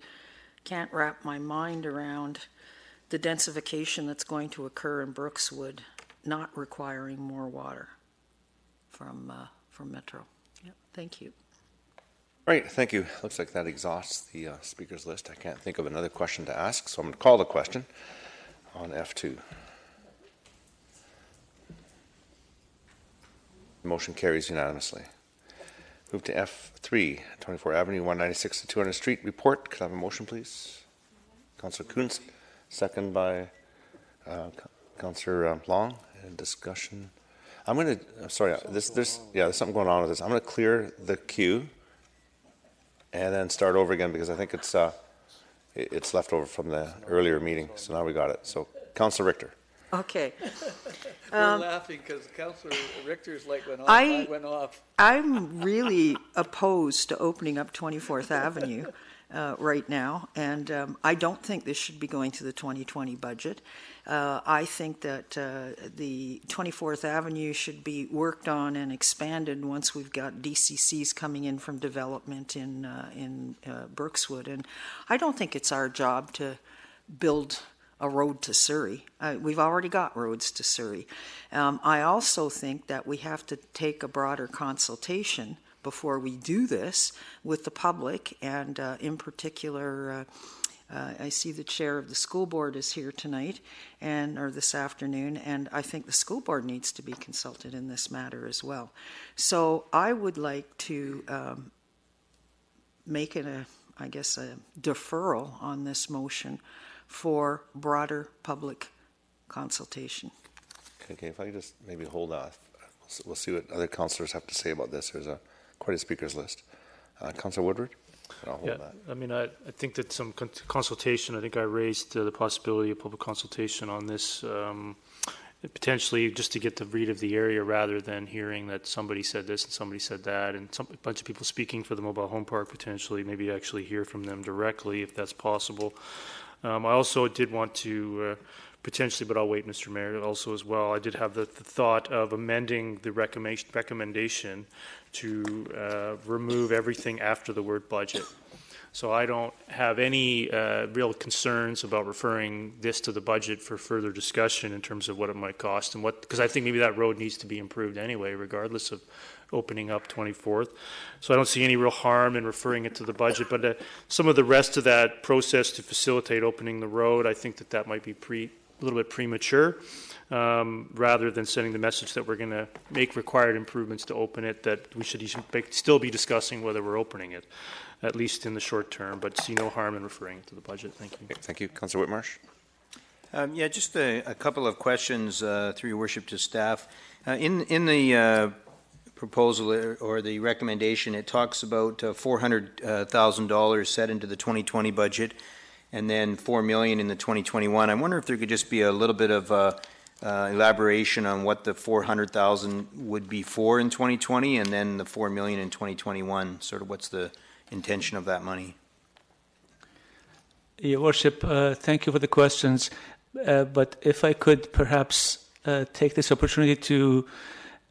can't wrap my mind around the densification that's going to occur in Brookswood, not requiring more water from Metro. Yep. Thank you. Right, thank you. Looks like that exhausts the speakers list. I can't think of another question to ask, so I'm going to call the question on F2. The motion carries unanimously. Move to F3, 24 Avenue, 196 to 200 Street report. Could I have a motion, please? Councillor Kuntz, second by Councillor Long. And discussion. I'm going to, sorry, there's something going on with this. I'm going to clear the queue and then start over again because I think it's left over from the earlier meeting. So now we got it. So, Councillor Richter. Okay. We're laughing because Councillor Richter's light went off. I went off. I'm really opposed to opening up 24th Avenue right now, and I don't think this should be going to the 2020 budget. I think that the 24th Avenue should be worked on and expanded once we've got DCCs coming in from development in Brookswood. And I don't think it's our job to build a road to Surrey. We've already got roads to Surrey. I also think that we have to take a broader consultation before we do this with the public, and in particular, I see the chair of the school board is here tonight or this afternoon, and I think the school board needs to be consulted in this matter as well. So I would like to make it a deferral on this motion for broader public consultation. Okay, if I could just maybe hold off. We'll see what other councillors have to say about this. There's quite a speakers list. Councillor Woodward? I'll hold that. I mean, I think that some consultation, I think I raised the possibility of public consultation on this, potentially just to get the read of the area rather than hearing that somebody said this and somebody said that, and a bunch of people speaking for the mobile home park potentially, maybe actually hear from them directly if that's possible. I also did want to potentially, but I'll wait, Mr. Mayor, also as well, I did have the thought of amending the recommendation to remove everything after the word budget. So I don't have any real concerns about referring this to the budget for further discussion in terms of what it might cost and because I think maybe that road needs to be improved anyway, regardless of opening up 24th. So I don't see any real harm in referring it to the budget, but some of the rest of that process to facilitate opening the road, I think that might be a little bit premature, rather than sending the message that we're going to make required improvements to open it, that we should still be discussing whether we're opening it, at least in the short term, but see no harm in referring it to the budget. Thank you. Okay, thank you. Councillor Whitmarsh? Just a couple of questions through your worship to staff. In the proposal or the recommendation, it talks about $400,000 set into the 2020 budget and then $4 million in the 2021. I wonder if there could just be a little bit of elaboration on what the $400,000 would be for in 2020 and then the $4 million in 2021. Sort of what's the intention of that money? Your Worship, thank you for the questions. But if I could perhaps take this opportunity to,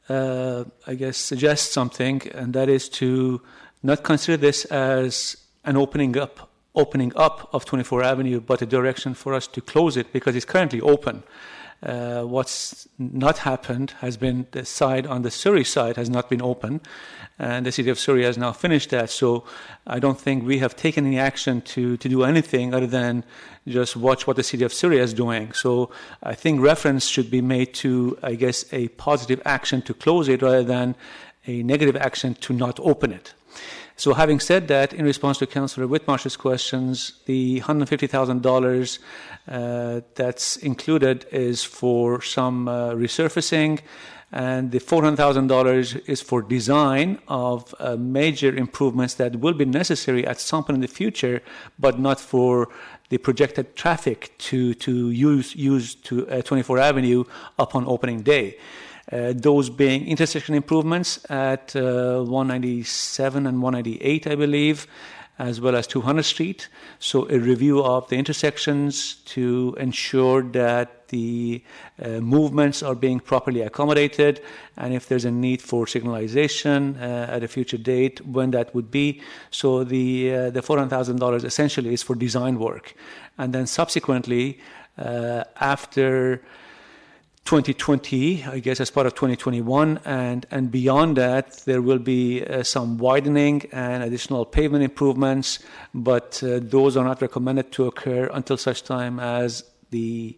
I guess, suggest something, and that is to not consider this as an opening up of 24 Avenue, but a direction for us to close it because it's currently open. What's not happened has been the side on the Surrey side has not been open, and the City of Surrey has now finished that. So I don't think we have taken any action to do anything other than just watch what the City of Surrey is doing. So I think reference should be made to, I guess, a positive action to close it rather than a negative action to not open it. So having said that, in response to Councillor Whitmarsh's questions, the $150,000 that's included is for some resurfacing, and the $400,000 is for design of major improvements that will be necessary at some point in the future, but not for the projected traffic to use 24 Avenue upon opening day. Those being intersection improvements at 197 and 198, I believe, as well as 200th Street. So a review of the intersections to ensure that the movements are being properly accommodated, and if there's a need for signalization at a future date, when that would be. So the $400,000 essentially is for design work. And then subsequently, after 2020, I guess as part of 2021, and beyond that, there will be some widening and additional pavement improvements, but those are not recommended to occur until such time as the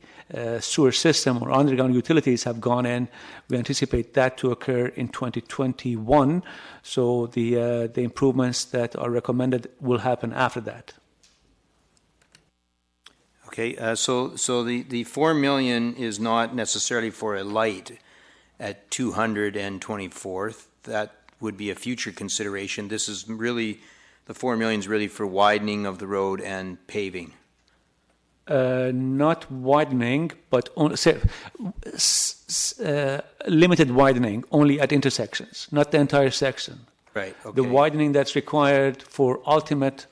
sewer system or underground utilities have gone in. We anticipate that to occur in 2021, so the improvements that are recommended will happen after that. Okay, so the $4 million is not necessarily for a light at 224th. That would be a future consideration. This is really, the $4 million is really for widening of the road and paving. Not widening, but limited widening, only at intersections, not the entire section. Right, okay. The widening that's required for ultimate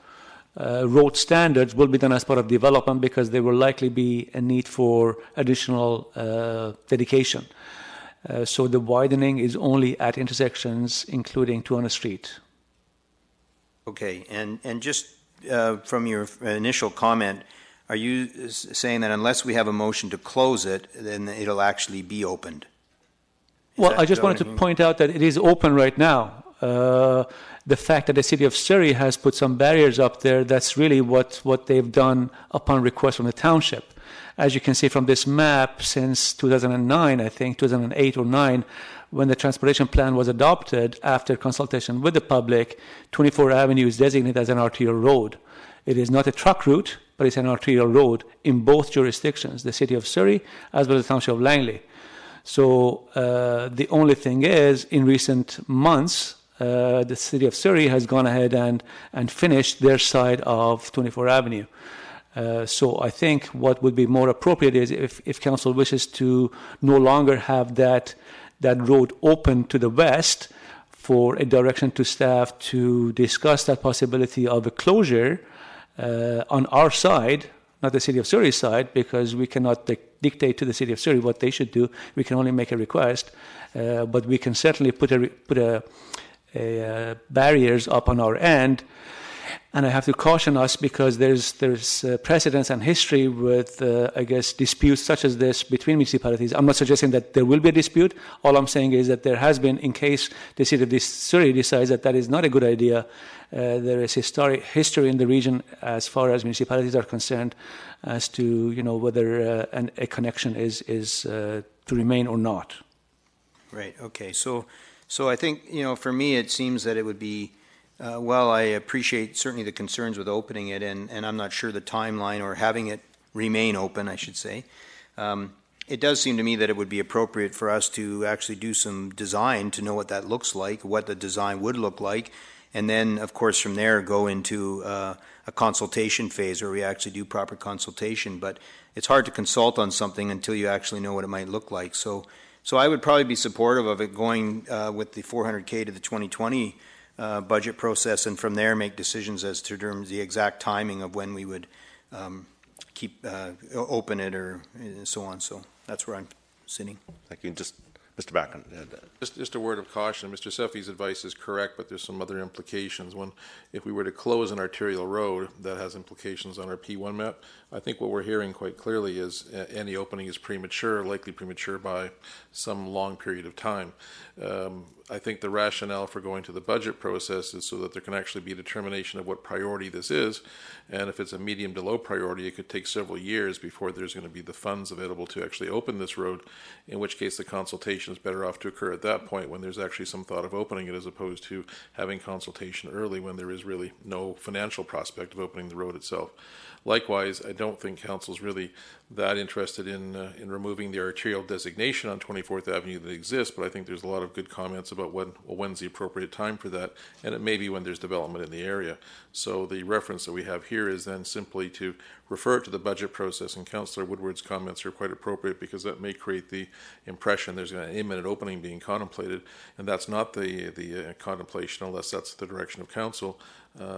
road standards will be done as part of development because there will likely be a need for additional dedication. So the widening is only at intersections, including 200th Street. Okay, and just from your initial comment, are you saying that unless we have a motion to close it, then it'll actually be opened? Well, I just wanted to point out that it is open right now. The fact that the City of Surrey has put some barriers up there, that's really what they've done upon request from the Township. As you can see from this map, since 2009, I think, 2008 or 9, when the transportation plan was adopted after consultation with the public, 24 Avenue is designated as an arterial road. It is not a truck route, but it's an arterial road in both jurisdictions, the City of Surrey as well as the Township of Langley. So the only thing is, in recent months, the City of Surrey has gone ahead and finished their side of 24 Avenue. So I think what would be more appropriate is if Council wishes to no longer have that road open to the west, for a direction to staff to discuss that possibility of a closure on our side, not the City of Surrey side, because we cannot dictate to the City of Surrey what they should do. We can only make a request, but we can certainly put barriers up on our end. And I have to caution us because there's precedence and history with, I guess, disputes such as this between municipalities. I'm not suggesting that there will be a dispute. All I'm saying is that there has been, in case the City of Surrey decides that is not a good idea, there is history in the region as far as municipalities are concerned as to, whether a connection is to remain or not. Right, okay. So I think, for me, it seems that it would be, I appreciate certainly the concerns with opening it, and I'm not sure the timeline or having it remain open, I should say. It does seem to me that it would be appropriate for us to actually do some design to know what that looks like, what the design would look like, and then, of course, from there go into a consultation phase where we actually do proper consultation. But it's hard to consult on something until you actually know what it might look like. So I would probably be supportive of it going with the $400K to the 2020 budget process, and from there make decisions as to the exact timing of when we would open it or so on. So that's where I'm sitting. Thank you. Just Mr. Backen. Just a word of caution. Mr. Seffi's advice is correct, but there's some other implications. If we were to close an arterial road, that has implications on our P1 map. I think what we're hearing quite clearly is any opening is premature, likely premature by some long period of time. I think the rationale for going to the budget process is so that there can actually be a determination of what priority this is. And if it's a medium to low priority, it could take several years before there's going to be the funds available to actually open this road, in which case the consultation is better off to occur at that point when there's actually some thought of opening it, as opposed to having consultation early when there is really no financial prospect of opening the road itself. Likewise, I don't think Council's really that interested in removing the arterial designation on 24th Avenue that exists, but I think there's a lot of good comments about when's the appropriate time for that, and it may be when there's development in the area. So the reference that we have here is then simply to refer to the budget process, and Councillor Woodward's comments are quite appropriate because that may create the impression there's an imminent opening being contemplated, and that's not the contemplation unless that's the direction of Council.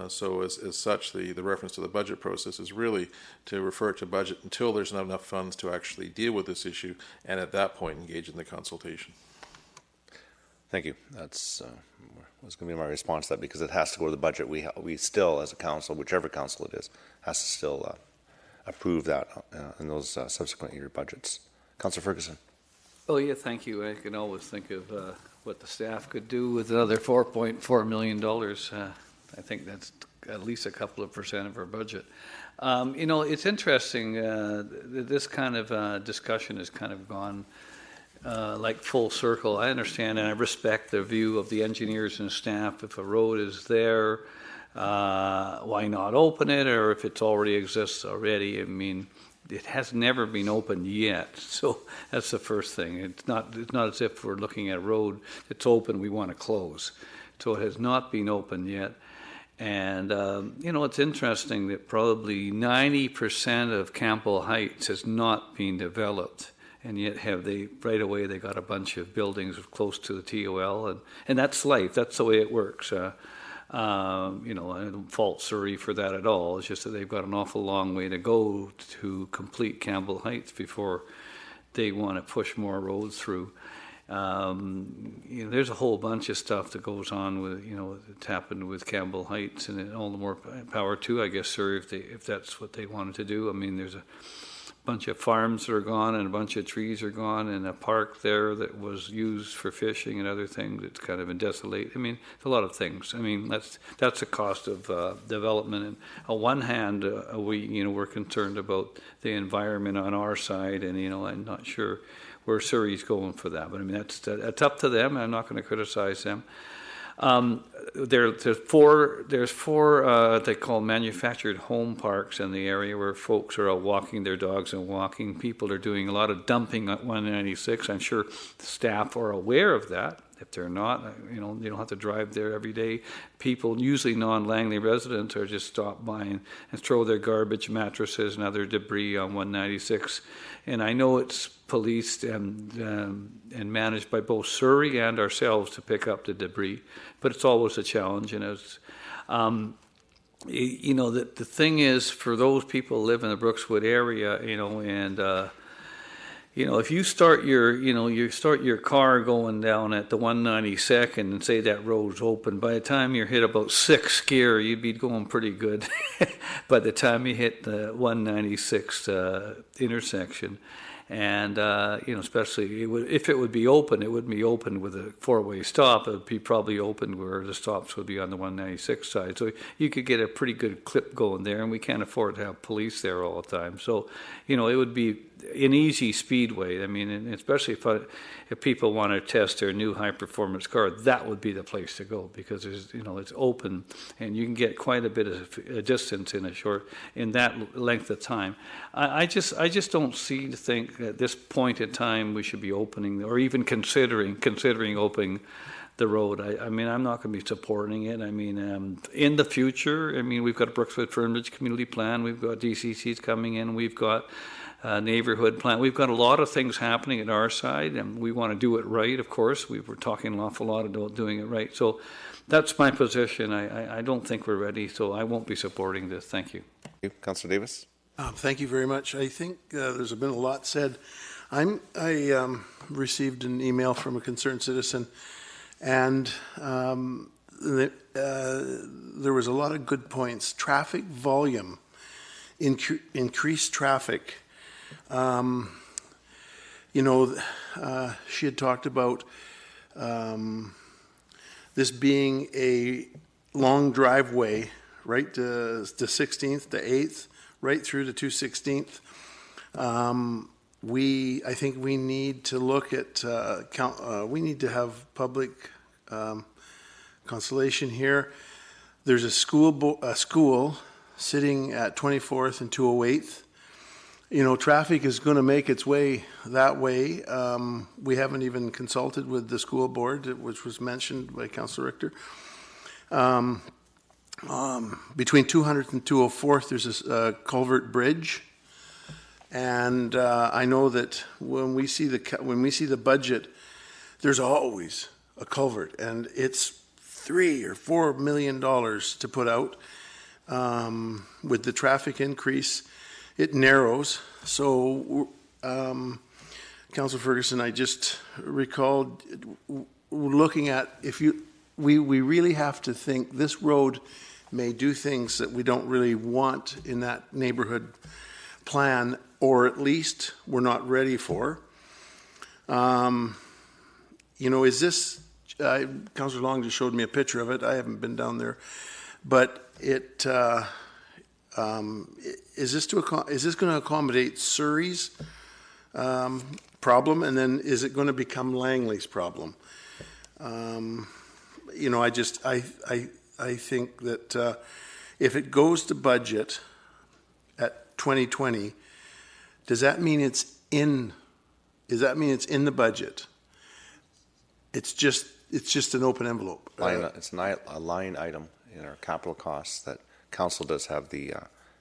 So as such, the reference to the budget process is really to refer to budget until there's not enough funds to actually deal with this issue, and at that point engage in the consultation. Thank you. That's was going to be my response to that, because it has to go to the budget. We still, as a council, whichever council it is, has to still approve that in those subsequent year budgets. Councillor Ferguson. Oh, yeah, thank you. I can always think of what the staff could do with another $4.4 million. I think that's at least a couple of % of our budget. It's interesting. This kind of discussion has kind of gone like full circle. I understand and I respect the view of the engineers and staff. If a road is there, why not open it? Or if it already exists already, I mean, it has never been opened yet. So that's the first thing. It's not as if we're looking at a road that's open, we want to close. So it has not been opened yet. And, it's interesting that probably 90% of Campbell Heights has not been developed. And yet right away they got a bunch of buildings close to the TOL. And that's life. That's the way it works. I don't fault Surrey for that at all. It's just that they've got an awful long way to go to complete Campbell Heights before they want to push more roads through. There's a whole bunch of stuff that goes on with, it's happened with Campbell Heights, and all the more power to, I guess, sir, if that's what they wanted to do. I mean, there's a bunch of farms that are gone and a bunch of trees are gone, and a park there that was used for fishing and other things. It's kind of been desolate. I mean, it's a lot of things. I mean, that's a cost of development. And on one hand, we're concerned about the environment on our side, and I'm not sure where Surrey's going for that. But I mean, that's up to them. I'm not going to criticize them. There's four they call manufactured home parks in the area where folks are out walking their dogs and walking. People are doing a lot of dumping at 196. I'm sure staff are aware of that. If they're not, you don't have to drive there every day. People, usually non-Langley residents, are just stop by and throw their garbage, mattresses, and other debris on 196. And I know it's policed and managed by both Surrey and ourselves to pick up the debris, but it's always a challenge. And it's, the thing is, for those people who live in the Brookswood area, if you start your car going down at the 192nd and say that road's open, by the time you hit about 6th gear, you'd be going pretty good by the time you hit the 196th intersection. And, especially if it would be open, it wouldn't be open with a four-way stop. It would be probably open where the stops would be on the 196 side. So you could get a pretty good clip going there, and we can't afford to have police there all the time. So, it would be an easy speedway. I mean, and especially if people want to test their new high-performance car, that would be the place to go, because it's open, and you can get quite a bit of distance in that length of time. I just don't think at this point in time we should be opening, or even considering opening the road. I mean, I'm not going to be supporting it. I mean, in the future, we've got a Brookswood Fernbridge community plan. We've got DCCs coming in. We've got neighborhood plan. We've got a lot of things happening at our side, and we want to do it right, of course. We were talking an awful lot about doing it right. So that's my position. I don't think we're ready, so I won't be supporting this. Thank you. Councillor Davis. Thank you very much. I think there's been a lot said. I received an email from a concerned citizen, and there was a lot of good points. Traffic volume, increased traffic. She had talked about this being a long driveway, right to 16th to 8th, right through to 216th. I think we need to look at, we need to have public consultation here. There's a school sitting at 24th and 208th. Traffic is going to make its way that way. We haven't even consulted with the school board, which was mentioned by Councillor Richter. Between 200th and 204th, there's a culvert bridge, and I know that when we see the budget, there's always a culvert, and it's $3 or $4 million to put out. With the traffic increase, it narrows. So, Councillor Ferguson, I just recalled looking at we really have to think this road may do things that we don't really want in that neighborhood plan, or at least we're not ready for. Is this, Councillor Long just showed me a picture of it. I haven't been down there, but it, is this going to accommodate Surrey's problem, and then is it going to become Langley's problem? I think that if it goes to budget at 2020, does that mean it's in the budget? It's just an open envelope. It's a line item in our capital costs that council does have the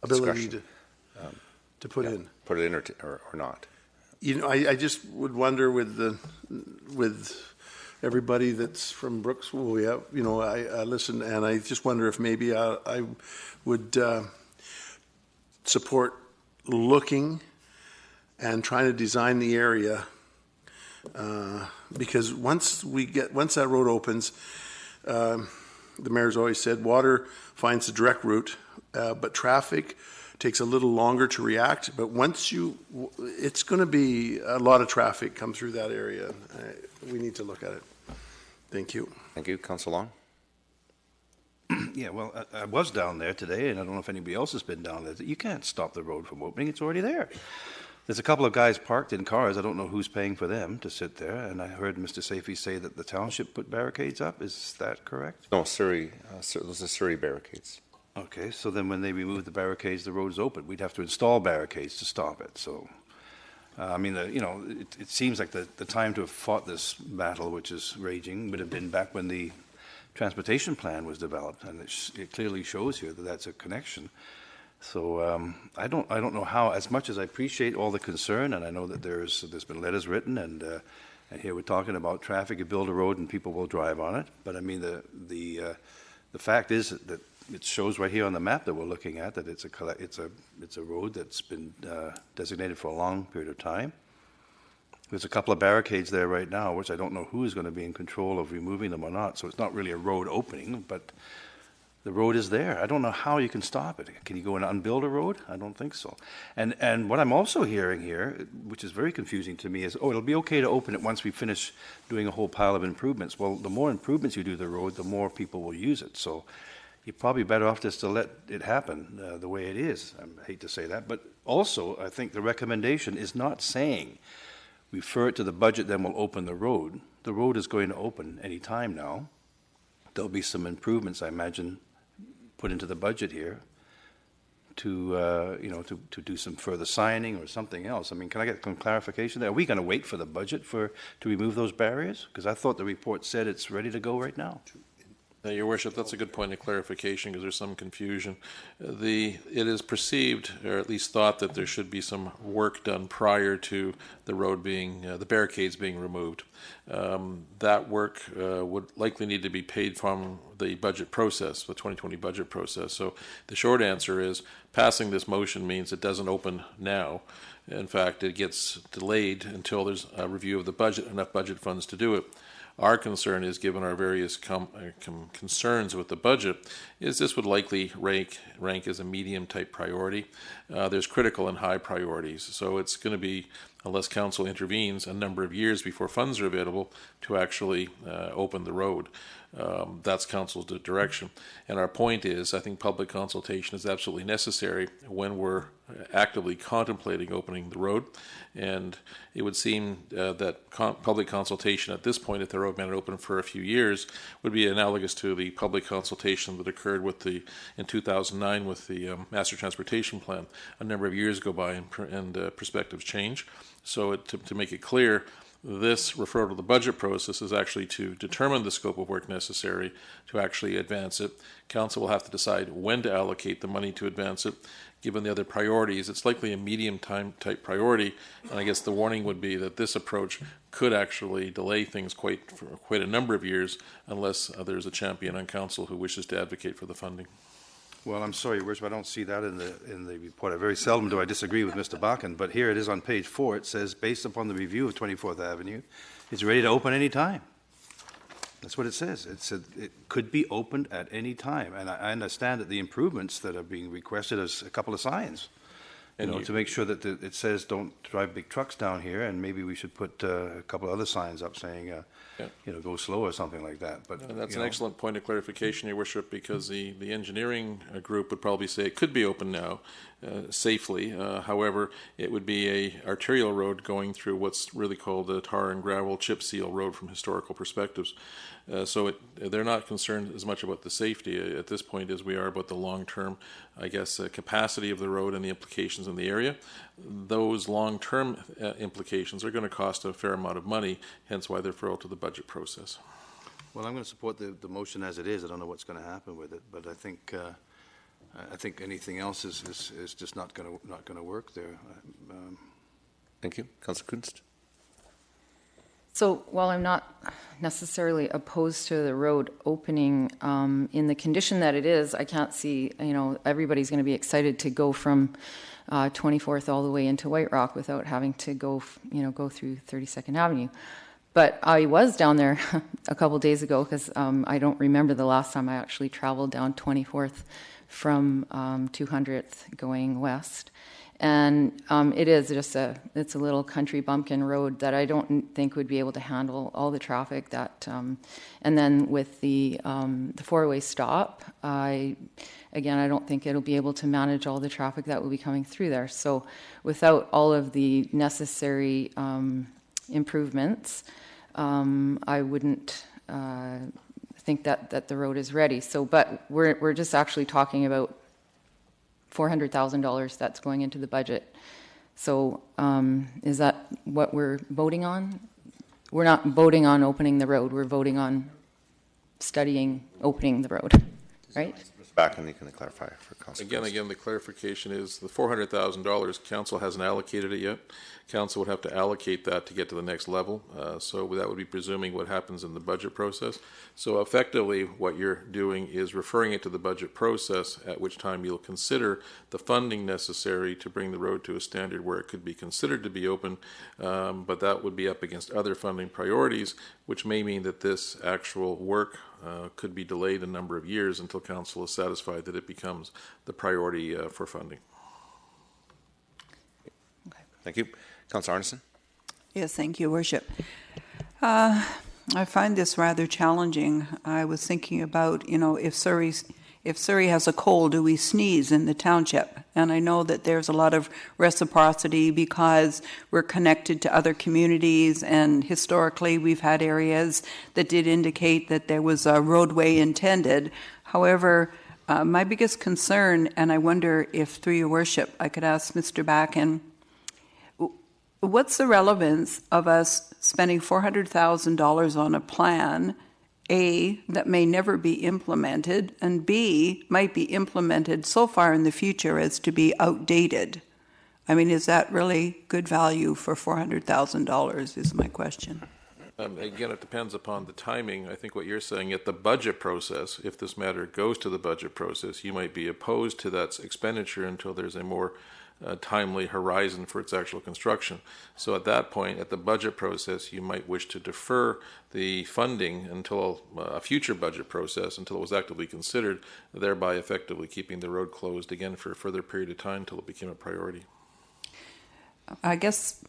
ability to put in. Put it in or not. I just would wonder with everybody that's from Brooksville, we have, I listen, and I just wonder if maybe I would support looking and trying to design the area, because once that road opens, the mayor's always said water finds the direct route, but traffic takes a little longer to react. But once it's going to be a lot of traffic come through that area. We need to look at it. Thank you. Thank you, Councillor Long. Yeah, well, I was down there today, and I don't know if anybody else has been down there. You can't stop the road from opening. It's already there. There's a couple of guys parked in cars. I don't know who's paying for them to sit there. And I heard Mr. Safey say that the township put barricades up. Is that correct? No, Surrey. Those are Surrey barricades. Okay, so then when they remove the barricades, the road is open. We'd have to install barricades to stop it. So, it seems like the time to have fought this battle, which is raging, would have been back when the transportation plan was developed, and it clearly shows here that that's a connection. So I don't know how. As much as I appreciate all the concern, and I know that there's been letters written, and here we're talking about traffic. You build a road, and people will drive on it. But I mean, the fact is that it shows right here on the map that we're looking at that it's a road that's been designated for a long period of time. There's a couple of barricades there right now, which I don't know who is going to be in control of removing them or not. So it's not really a road opening, but the road is there. I don't know how you can stop it. Can you go and unbuild a road? I don't think so. And what I'm also hearing here, which is very confusing to me, is, it'll be okay to open it once we finish doing a whole pile of improvements. Well, the more improvements you do to the road, the more people will use it. So you're probably better off just to let it happen the way it is. I hate to say that. But also, I think the recommendation is not saying refer it to the budget, then we'll open the road. The road is going to open any time now. There'll be some improvements, I imagine, put into the budget here to do some further signing or something else. I mean, can I get some clarification there? Are we going to wait for the budget to remove those barriers? Because I thought the report said it's ready to go right now. Your Worship, that's a good point of clarification because there's some confusion. It is perceived, or at least thought, that there should be some work done prior to the road being, the barricades being removed. That work would likely need to be paid from the budget process, the 2020 budget process. So the short answer is passing this motion means it doesn't open now. In fact, it gets delayed until there's a review of the budget, enough budget funds to do it. Our concern is, given our various concerns with the budget, is this would likely rank as a medium type priority. There's critical and high priorities, so it's going to be, unless council intervenes, a number of years before funds are available to actually open the road. That's council's direction. And our point is, I think public consultation is absolutely necessary when we're actively contemplating opening the road. And it would seem that public consultation at this point, if the road been open for a few years, would be analogous to the public consultation that occurred in 2009 with the Master Transportation Plan. A number of years go by and perspectives change. So to make it clear, this referral to the budget process is actually to determine the scope of work necessary to actually advance it. Council will have to decide when to allocate the money to advance it. Given the other priorities, it's likely a medium time type priority, and I guess the warning would be that this approach could actually delay things for quite a number of years unless there's a champion on council who wishes to advocate for the funding. Well, I'm sorry, Your Worship, I don't see that in the report. Very seldom do I disagree with Mr. Bakken, but here it is on page 4. It says, based upon the review of 24th Avenue, it's ready to open any time. That's what it says. It said it could be opened at any time. And I understand that the improvements that are being requested is a couple of signs, to make sure that it says don't drive big trucks down here, and maybe we should put a couple of other signs up saying, go slow or something like that. But that's an excellent point of clarification, Your Worship, because the engineering group would probably say it could be open now safely. However, it would be a arterial road going through what's really called a tar and gravel chip seal road from historical perspectives. So they're not concerned as much about the safety at this point as we are about the long-term, capacity of the road and the implications in the area. Those long-term implications are going to cost a fair amount of money, hence why they're referred to the budget process. Well, I'm going to support the motion as it is. I don't know what's going to happen with it, but I think anything else is just not going to work there. Thank you. Councillor Kunst. So while I'm not necessarily opposed to the road opening, in the condition that it is, I can't see, everybody's going to be excited to go from 24th all the way into White Rock without having to go through 32nd Avenue. But I was down there a couple days ago because I don't remember the last time I actually traveled down 24th from 200th going west. And it is just it's a little country bumpkin road that I don't think would be able to handle all the traffic that, and then with the four-way stop, I don't think it'll be able to manage all the traffic that will be coming through there. So without all of the necessary improvements, I wouldn't think that the road is ready. So, but we're just actually talking about $400,000 that's going into the budget. So is that what we're voting on? We're not voting on opening the road. We're voting on studying opening the road, right? Back and you can clarify for council. Again, the clarification is the $400,000, council hasn't allocated it yet. Council would have to allocate that to get to the next level. So that would be presuming what happens in the budget process. So effectively what you're doing is referring it to the budget process, at which time you'll consider the funding necessary to bring the road to a standard where it could be considered to be open. But that would be up against other funding priorities, which may mean that this actual work could be delayed a number of years until council is satisfied that it becomes the priority for funding. Okay. Thank you. Councillor Arneson. Yes, thank you, Worship. I find this rather challenging. I was thinking about, if Surrey has a cold, do we sneeze in the township? And I know that there's a lot of reciprocity because we're connected to other communities, and historically we've had areas that did indicate that there was a roadway intended. However, my biggest concern, and I wonder if through your worship I could ask Mr. Bakken, what's the relevance of us spending $400,000 on a plan A, that may never be implemented, and B, might be implemented so far in the future as to be outdated. I mean, is that really good value for $400,000 is my question. Again, it depends upon the timing. I think what you're saying at the budget process, if this matter goes to the budget process, you might be opposed to that expenditure until there's a more timely horizon for its actual construction. So at that point, at the budget process, you might wish to defer the funding until a future budget process, until it was actively considered, thereby effectively keeping the road closed again for a further period of time until it became a priority. I guess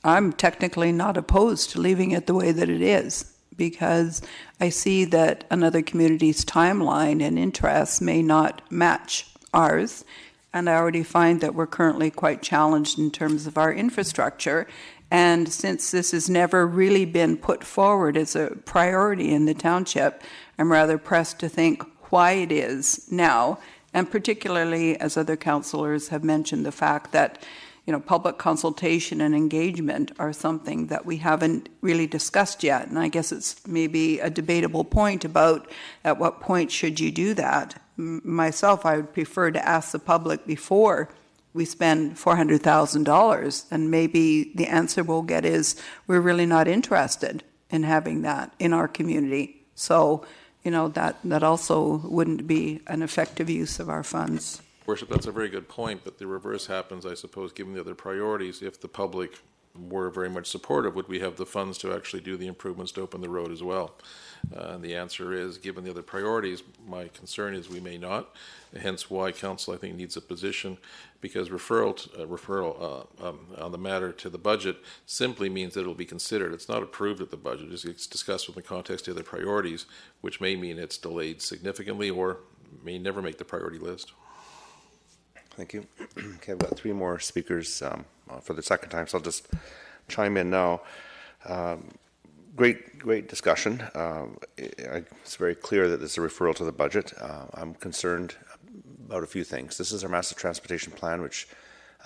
I'm technically not opposed to leaving it the way that it is, because I see that another community's timeline and interests may not match ours. And I already find that we're currently quite challenged in terms of our infrastructure. And since this has never really been put forward as a priority in the township, I'm rather pressed to think why it is now. And particularly, as other councillors have mentioned, the fact that public consultation and engagement are something that we haven't really discussed yet. And I guess it's maybe a debatable point about at what point should you do that. Myself, I would prefer to ask the public before we spend $400,000, and maybe the answer we'll get is we're really not interested in having that in our community. So, that also wouldn't be an effective use of our funds. Worship, that's a very good point, but the reverse happens, I suppose, given the other priorities. If the public were very much supportive, would we have the funds to actually do the improvements to open the road as well? And the answer is, given the other priorities, my concern is we may not, hence why council, I think, needs a position, because referral on the matter to the budget simply means that it will be considered. It's not approved at the budget. It's discussed within the context of the other priorities, which may mean it's delayed significantly or may never make the priority list. Thank you. Okay, I've got three more speakers for the second time, so I'll just chime in now. Great discussion. It's very clear that this is a referral to the budget. I'm concerned about a few things. This is our master transportation plan, which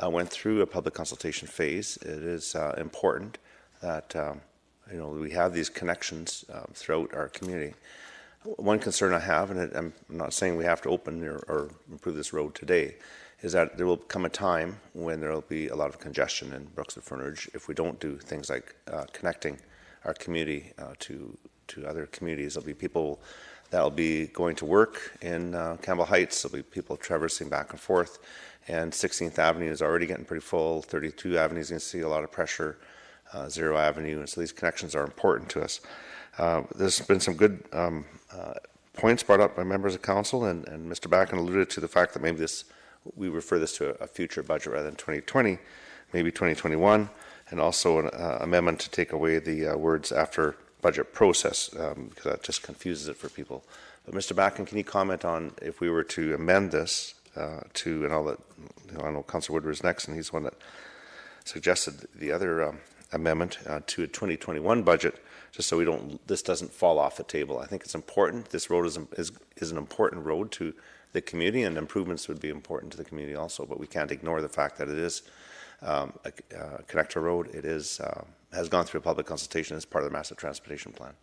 went through a public consultation phase. It is important that we have these connections throughout our community. One concern I have, and I'm not saying we have to open or improve this road today, is that there will come a time when there will be a lot of congestion in Brookswood Fernage if we don't do things like connecting our community to other communities. There'll be people that will be going to work in Campbell Heights. There'll be people traversing back and forth. And 16th Avenue is already getting pretty full. 32 Avenue is going to see a lot of pressure. 0 Avenue. And so these connections are important to us. There's been some good points brought up by members of council, and Mr. Backen alluded to the fact that maybe we refer this to a future budget rather than 2020, maybe 2021, and also an amendment to take away the words after budget process, because that just confuses it for people. But Mr. Backen, can you comment on if we were to amend this to, and I know Councillor Woodward is next, and he's the one that suggested the other amendment to a 2021 budget, just so this doesn't fall off the table. I think it's important. This road is an important road to the community, and improvements would be important to the community also, but we can't ignore the fact that it is a connector road. It has gone through a public consultation as part of the master transportation plan.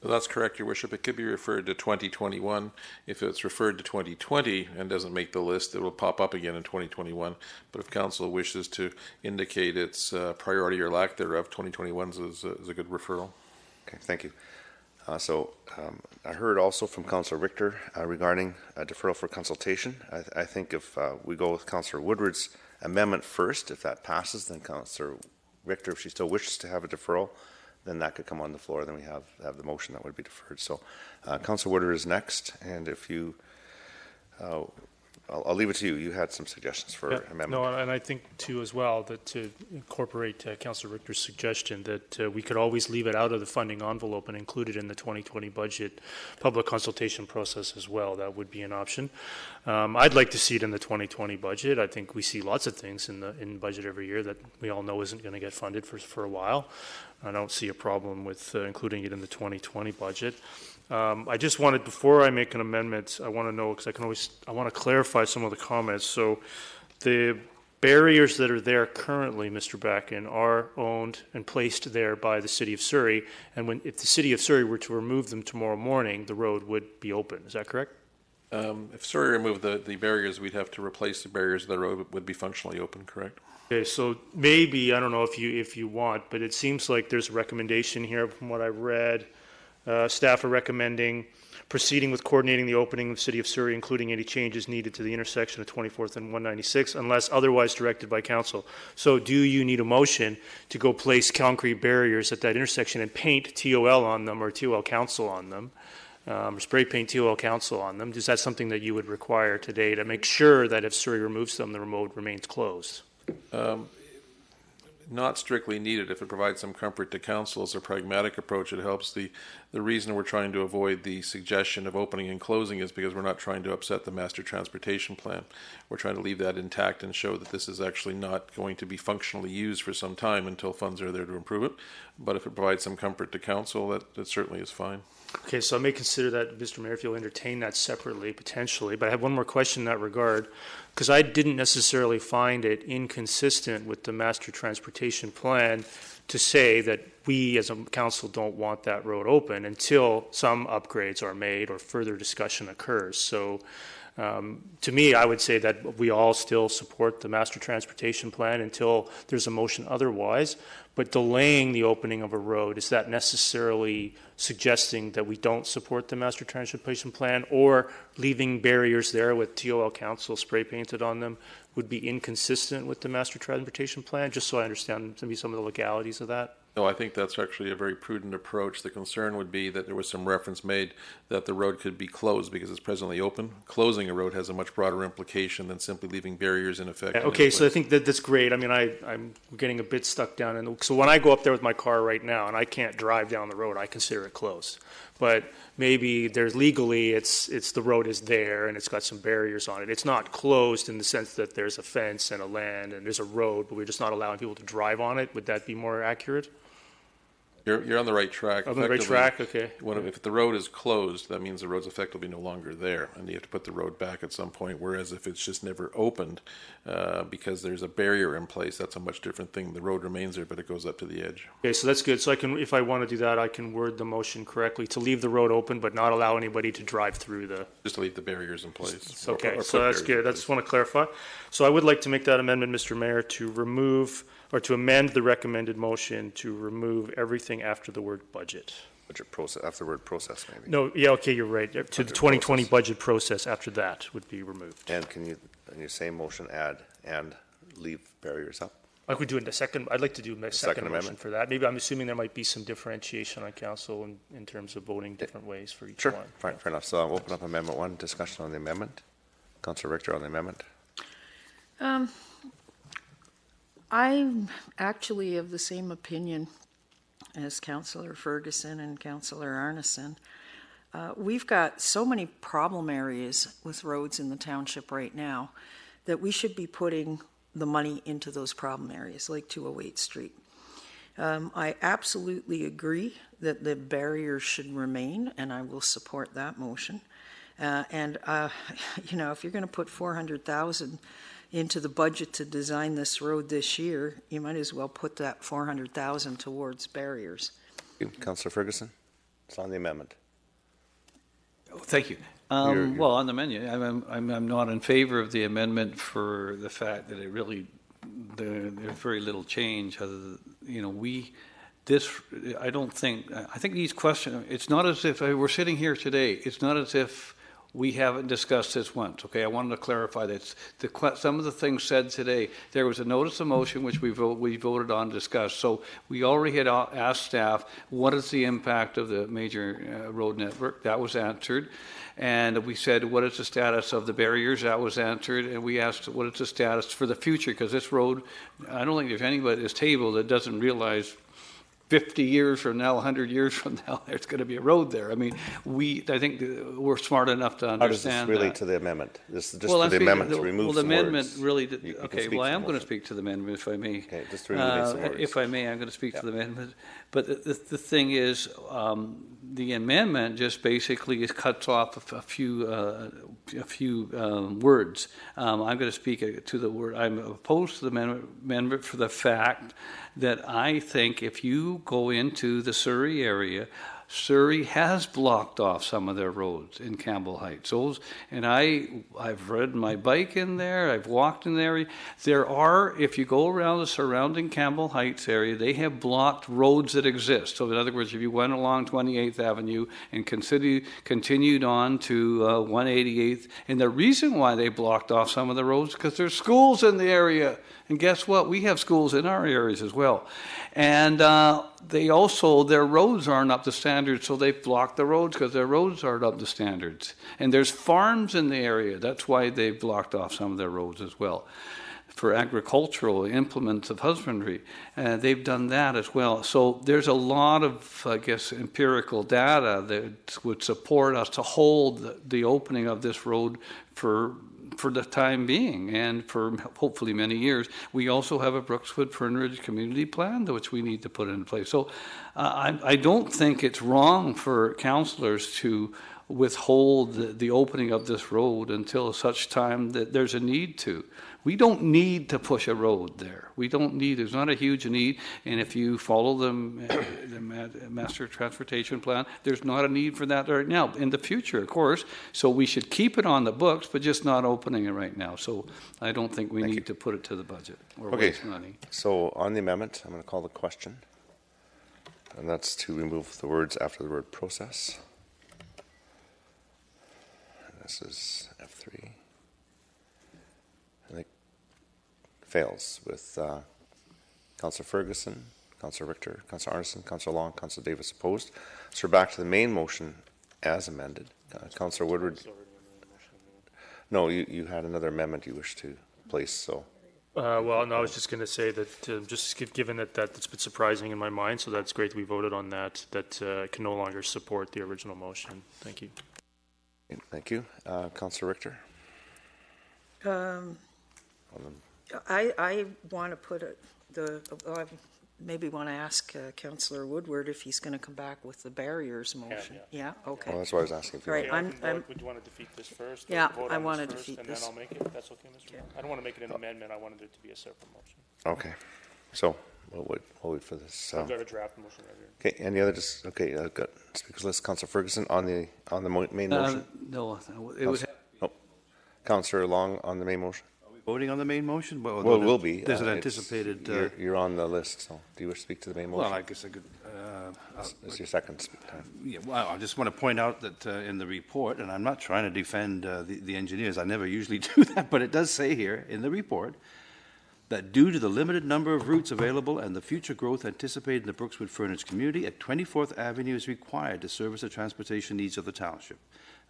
Well, that's correct, Your Worship. It could be referred to 2021. If it's referred to 2020 and doesn't make the list, it will pop up again in 2021. But if council wishes to indicate its priority or lack thereof, 2021 is a good referral. Okay, thank you. I heard also from Councillor Richter regarding a deferral for consultation. I think if we go with Councillor Woodward's amendment first, if that passes, then Councillor Richter, if she still wishes to have a deferral, then that could come on the floor. Then we have the motion that would be deferred. So Councillor Woodward is next, and if you, I'll leave it to you. You had some suggestions for amendment. No, and I think too as well that to incorporate Councillor Richter's suggestion that we could always leave it out of the funding envelope and include it in the 2020 budget public consultation process as well. That would be an option. I'd like to see it in the 2020 budget. I think we see lots of things in budget every year that we all know isn't going to get funded for a while. I don't see a problem with including it in the 2020 budget. I just wanted, before I make an amendment, I want to know, because I want to clarify some of the comments. So the barriers that are there currently, Mr. Bracken, are owned and placed there by the City of Surrey, and if the City of Surrey were to remove them tomorrow morning, the road would be open. Is that correct? If Surrey removed the barriers, we'd have to replace the barriers. The road would be functionally open, correct? Okay, so maybe, I don't know if you want, but it seems like there's a recommendation here from what I read. Staff are recommending proceeding with coordinating the opening of the City of Surrey, including any changes needed to the intersection of 24th and 196, unless otherwise directed by council. So do you need a motion to go place concrete barriers at that intersection and paint TOL on them, or TOL council on them, or spray paint TOL council on them? Is that something that you would require today to make sure that if Surrey removes them, the road remains closed? Not strictly needed. If it provides some comfort to council as a pragmatic approach, it helps. The reason we're trying to avoid the suggestion of opening and closing is because we're not trying to upset the master transportation plan. We're trying to leave that intact and show that this is actually not going to be functionally used for some time until funds are there to improve it. But if it provides some comfort to council, that certainly is fine. Okay, so I may consider that, Mr. Mayor, if you'll entertain that separately, potentially. But I have one more question in that regard, because I didn't necessarily find it inconsistent with the master transportation plan to say that we as a council don't want that road open until some upgrades are made or further discussion occurs. So to me, I would say that we all still support the master transportation plan until there's a motion otherwise. But delaying the opening of a road, is that necessarily suggesting that we don't support the master transportation plan, or leaving barriers there with TOL council spray painted on them would be inconsistent with the master transportation plan? Just so I understand maybe some of the legalities of that. No, I think that's actually a very prudent approach. The concern would be that there was some reference made that the road could be closed because it's presently open. Closing a road has a much broader implication than simply leaving barriers in effect. Okay, so I think that's great. I mean, I'm getting a bit stuck down in so when I go up there with my car right now and I can't drive down the road, I consider it closed. But maybe there's legally, it's the road is there and it's got some barriers on it. It's not closed in the sense that there's a fence and a land and there's a road, but we're just not allowing people to drive on it. Would that be more accurate? You're on the right track. On the right track, okay. If the road is closed, that means the road's effectively no longer there, and you have to put the road back at some point. Whereas if it's just never opened because there's a barrier in place, that's a much different thing. The road remains there, but it goes up to the edge. Okay, so that's good. So I can, if I want to do that, I can word the motion correctly to leave the road open, but not allow anybody to drive through the. Just to leave the barriers in place. Okay, so that's good. I just want to clarify. So I would like to make that amendment, Mr. Mayor, to remove or to amend the recommended motion to remove everything after the word budget. Budget process, after the word process, maybe. No, yeah, okay, you're right. To the 2020 budget process after that would be removed. And can you, in your same motion, add and leave barriers up? I could do it in a second. I'd like to do a second motion amendment for that. Maybe I'm assuming there might be some differentiation on council in terms of voting different ways for each one. Sure, fair enough. So I'll open up Amendment 1, discussion on the amendment. Councillor Richter on the amendment. I'm actually of the same opinion as Councillor Ferguson and Councillor Arneson. We've got so many problem areas with roads in the township right now that we should be putting the money into those problem areas, like 208 Street. I absolutely agree that the barriers should remain, and I will support that motion. You know, if you're going to put $400,000 into the budget to design this road this year, you might as well put that $400,000 towards barriers. Councillor Ferguson, it's on the amendment. Thank you. Well, on the menu, I'm not in favor of the amendment for the fact that it really there's very little change. Other than, I don't think. I think these questions. It's not as if we're sitting here today. It's not as if we haven't discussed this once. Okay, I wanted to clarify this. Some of the things said today, there was a notice of motion which we voted on, discussed. So we already had asked staff, what is the impact of the major road network? That was answered. And we said, what is the status of the barriers? That was answered. And we asked, what is the status for the future? Because this road, I don't think there's anybody at this table that doesn't realize 50 years from now, 100 years from now, there's going to be a road there. I mean, I think we're smart enough to understand that. How does this relate to the amendment? This is just for the amendment to remove some words. Well, the amendment really, okay, well, I am going to speak to the amendment if I may. Okay, just to remove some words. If I may, I'm going to speak to the amendment. But the thing is, The amendment just basically cuts off a few words. I'm going to speak to the word. I'm opposed to the amendment for the fact that I think if you go into the Surrey area, Surrey has blocked off some of their roads in Campbell Heights. And I've ridden my bike in there, I've walked in the area. There are, if you go around the surrounding Campbell Heights area, they have blocked roads that exist. So in other words, if you went along 28th Avenue and continued on to 188th, and the reason why they blocked off some of the roads is because there's schools in the area. And guess what? We have schools in our areas as well. And they also, their roads aren't up to standards, so they've blocked the roads because their roads aren't up to standards. And there's farms in the area. That's why they've blocked off some of their roads as well. For agricultural implements of husbandry, they've done that as well. So there's a lot of, I guess, empirical data that would support us to hold the opening of this road for the time being and for hopefully many years. We also have a Brookswood Fernridge community plan which we need to put in place. So I don't think it's wrong for councillors to withhold the opening of this road until such time that there's a need to. We don't need to push a road there. We don't need, there's not a huge need, and if you follow the Master Transportation Plan, there's not a need for that right now. In the future, of course, so we should keep it on the books, but just not opening it right now. So I don't think we need to put it to the budget or waste money. So on the amendment, I'm going to call the question, and that's to remove the words after the word process. This is F3. I think fails with Councillor Ferguson, Councillor Richter, Councillor Arneson, Councillor Long, Councillor Davis opposed. So we're back to the main motion as amended. Councillor Woodward. No, you had another amendment you wish to place, so. Well, no, I was just going to say that just given that's been surprising in my mind, so that's great that we voted on that, can no longer support the original motion. Thank you. Thank you. Councillor Richter? I want to put I maybe want to ask Councillor Woodward if he's going to come back with the barriers motion. Yeah, okay. Well, that's what I was asking. Right, would you want to defeat this first? Yeah, I want to defeat and this. then I'll make it. That's okay, Mr. Mayor? I don't want to make it an amendment. I wanted it to be a separate motion. Okay. So we'll wait for this. I've got a draft motion right here. Okay. Any other? Okay. I've got speakers list. Councillor Ferguson on the main motion. No, it would. Councillor Long on the main motion. Voting on the main motion? Well, it will be. There's an anticipated... You're on the list, so do you wish to speak to the main motion? Well, I guess I could... It's your second time. Yeah, well, I just want to point out that in the report, and I'm not trying to defend the engineers, I never usually do that, but it does say here in the report that due to the limited number of routes available and the future growth anticipated in the Brookswood Fernridge community, a 24th Avenue is required to service the transportation needs of the township.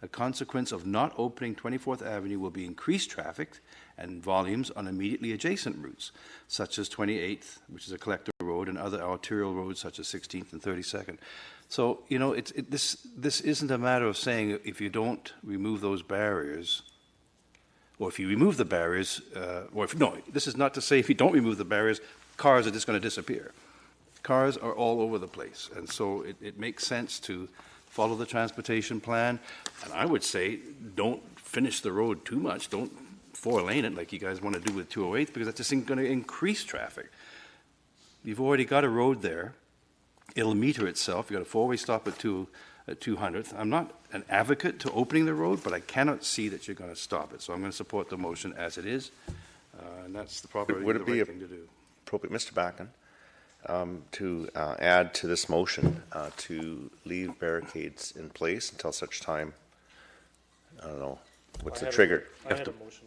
A consequence of not opening 24th Avenue will be increased traffic and volumes on immediately adjacent routes, such as 28th, which is a collector road, and other arterial roads such as 16th and 32nd. So, you know, this isn't a matter of saying if you don't remove those barriers, or if you remove the barriers, this is not to say if you don't remove the barriers, cars are just going to disappear. Cars are all over the place, and so it makes sense to follow the transportation plan, and I would say don't finish the road too much, don't four-lane it like you guys want to do with 208, because that's just going to increase traffic. You've already got a road there. It'll meter itself. You've got a four-way stop at 200th. I'm not an advocate to opening the road, but I cannot see that you're going to stop it. So I'm going to support the motion as it is, and that's the proper Would it be right thing to do. Appropriate, Mr. Backen, to add to this motion to leave barricades in place until such time, I don't know, what's the trigger?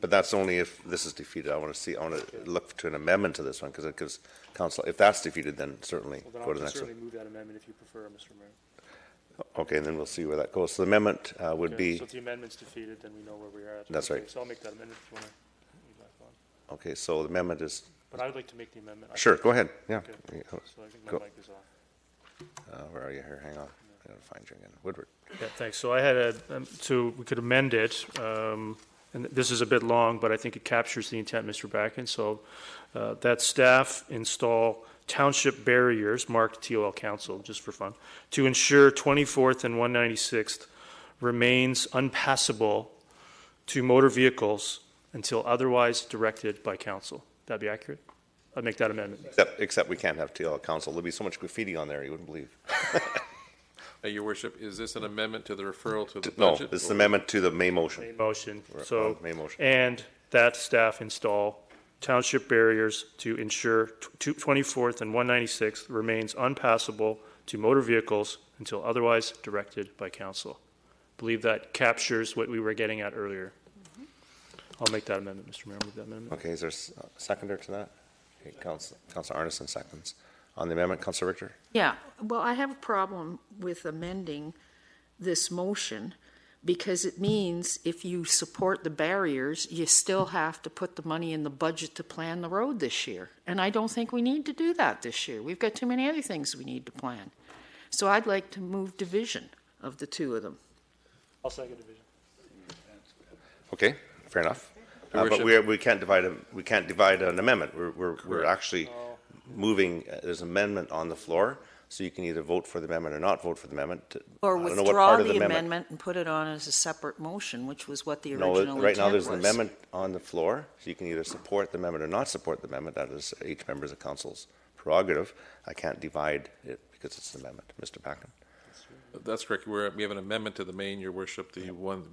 But that's only if this is defeated. I want to look to an amendment to this one, because it gives council, if that's defeated, then certainly go to the next one. certainly move that amendment if you prefer, Mr. Mayor. Okay, and then we'll see where that goes. So the amendment would be... So if the amendment's defeated, then we know where we're at. That's right. So I'll make that amendment if you want to move back on. Okay, so the amendment is... But I would like to make the amendment. Sure, go ahead. Yeah. Okay. So I think my mic is off. Where are you here? Hang on. I gotta find you again. Woodward. Yeah, thanks. So I had so we could amend it, and and this is a bit long, but I think it captures the intent, Mr. Backen. So that staff install township barriers marked TOL Council, just for fun, to ensure 24th and 196th remains unpassable to motor vehicles until otherwise directed by council. That'd be accurate? I'd make that amendment. Except we can't have TOL Council. There'll be so much graffiti on there, you wouldn't believe. Your worship, is this an amendment to the referral to the No, budget? this is an amendment to the main motion. Main motion. Right, So, main motion. and that staff install township barriers to ensure 24th and 196th remains unpassable to motor vehicles until otherwise directed by council. Believe that captures what we were getting at earlier. I'll make that amendment, Mr. Mayor. Move that amendment. Okay, is there a seconder to that? Okay, Councilor Arneson seconds. On the amendment, Councilor Richter? Yeah, well, I have a problem with amending this motion because it means if you support the barriers, you still have to put the money in the budget to plan the road this year. And I don't think we need to do that this year. We've got too many other things we need to plan. So I'd like to move division of the two of them. I'll second division. Okay, fair enough. Your But worship. we can't divide an amendment. We're actually moving, there's an amendment on the floor, so you can either vote for the amendment or not vote for the amendment. Or I don't know what withdraw part of the amendment and put it on as a separate motion, which was what the original intent was. No, right now there's an amendment on the floor, so you can either support the amendment or not support the amendment. That is each member's of council's prerogative. I can't divide it because it's an amendment. Mr. Packen? That's correct. We have an amendment to the main, your worship. The one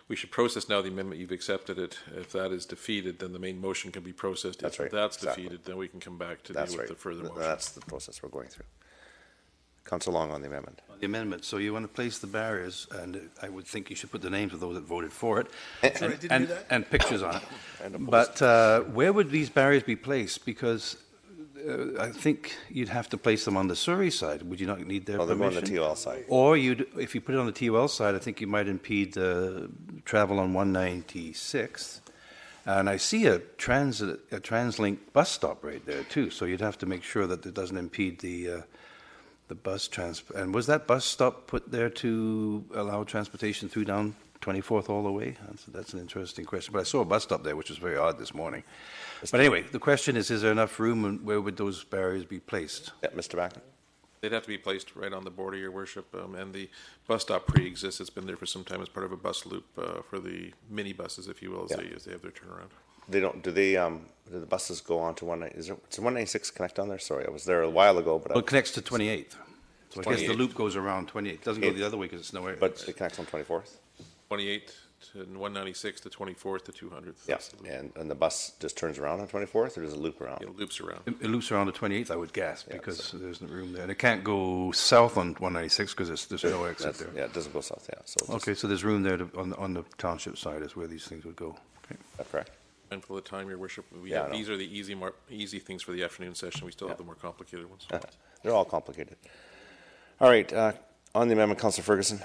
we should process now the amendment. You've accepted it. If that is defeated, then the main motion can be processed. That's if right. that's Exactly. defeated, then we can come back to That's deal right. with the further motion. That's the process we're going through. Councilor Long on the amendment. The amendment, so you want to place the barriers, and I would think you should put the names of those that voted for it. Sorry, did you do that? And pictures on it. And opposed. But where would these barriers be placed? Because I think you'd have to place them on the Surrey side. Would you not need their Oh, they're permission? on the TOL side. Or if you put it on the TOL side, I think you might impede travel on 196. And I see a TransLink bus stop right there too. So you'd have to make sure that it doesn't impede the bus And was that bus stop put there to allow transportation through down 24th all the way? That's an interesting question. But I saw a bus stop there, which was very odd this morning. But anyway, the question is there enough room and where would those barriers be placed? Yeah, Mr. Backen? They'd have to be placed right on the border, your worship. And the bus stop pre-exists. It's been there for some time as part of a bus loop for the mini buses, if you will, as they have their turnaround. They don't. Do the buses go on to 190? Is there 196 connect on there? Sorry, I was there a while ago, but Well, it connects to 28th. So I guess the 28th. loop goes around 28th. It doesn't go the other way because it's nowhere. but it connects on 24th. 28 to 196 to 24th to 200th. Yeah, and the bus just turns around on 24th, or does it loop around? It loops around. It loops around the 28th, I would guess, Yeah, because there's no room there. And it can't go south on 196 because there's no exit there. Yeah, it doesn't go south. Yeah. So Okay, so there's room there on the township side is where these things would go. Okay. is that correct? Mindful of the time, your worship. Yeah, I know. These are the easy things for the afternoon session. We still have the more complicated ones. They're all complicated. All right, on the amendment, Councilor Ferguson.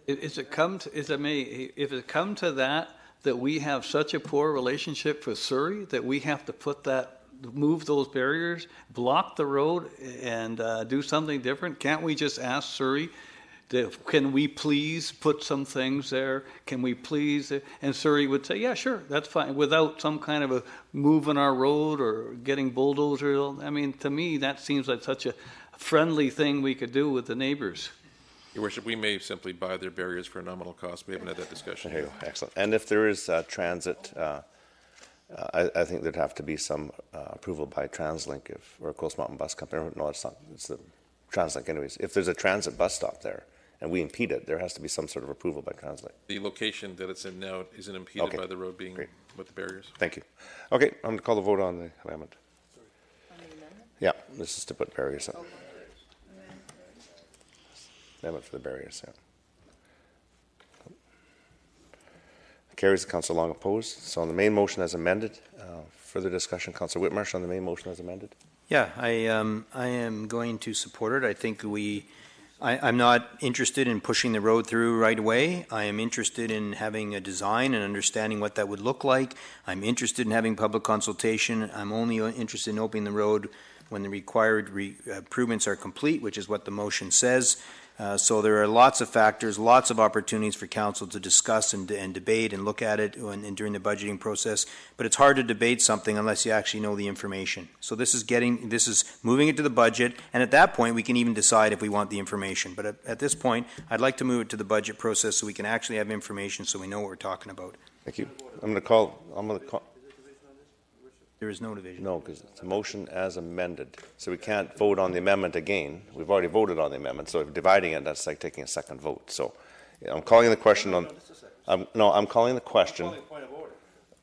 If it come to that we have such a poor relationship with Surrey that we have to move those barriers, block the road, and do something different, can't we just ask Surrey, can we please put some things there? Can we please? And Surrey would say, yeah, sure, that's fine, without some kind of a move in our road or getting bulldozers. I mean, to me, that seems like such a friendly thing we could do with the neighbors. Your worship, we may simply buy their barriers for a nominal cost. We haven't had that discussion. There you go. Excellent. And if there is transit, I think there'd have to be some approval by TransLink or Coast Mountain Bus Company. No, it's not. It's the TransLink anyways. If there's a transit bus stop there and we impede it, there has to be some sort of approval by TransLink. The location that it's in now isn't impeded Okay. by the road being Great. with the barriers. Thank you. Okay, I'm going to call the vote on the amendment. Yeah, this is to put barriers up. Amendment for the barriers, yeah. Carries. Councilor Long opposed. So on the main motion as amended, further discussion. Councilor Whitmarsh on the main motion as amended. Yeah, I am going to support it. I think I'm not interested in pushing the road through right away. I am interested in having a design and understanding what that would look like. I'm interested in having public consultation. I'm only interested in opening the road when the required improvements are complete, which is what the motion says. So there are lots of factors, lots of opportunities for council to discuss and debate and look at it during the budgeting process. But it's hard to debate something unless you actually know the information. So this is moving it to the budget, and at that point we can even decide if we want the information. But at this point, I'd like to move it to the budget process so we can actually have information so we know what we're talking about. Thank you. I'm going to call. There is no division. No, because it's a motion as amended. So we can't vote on the amendment again. We've already voted on the amendment. So if dividing it, that's like taking a second vote. So I'm calling the question on. I'm calling the question.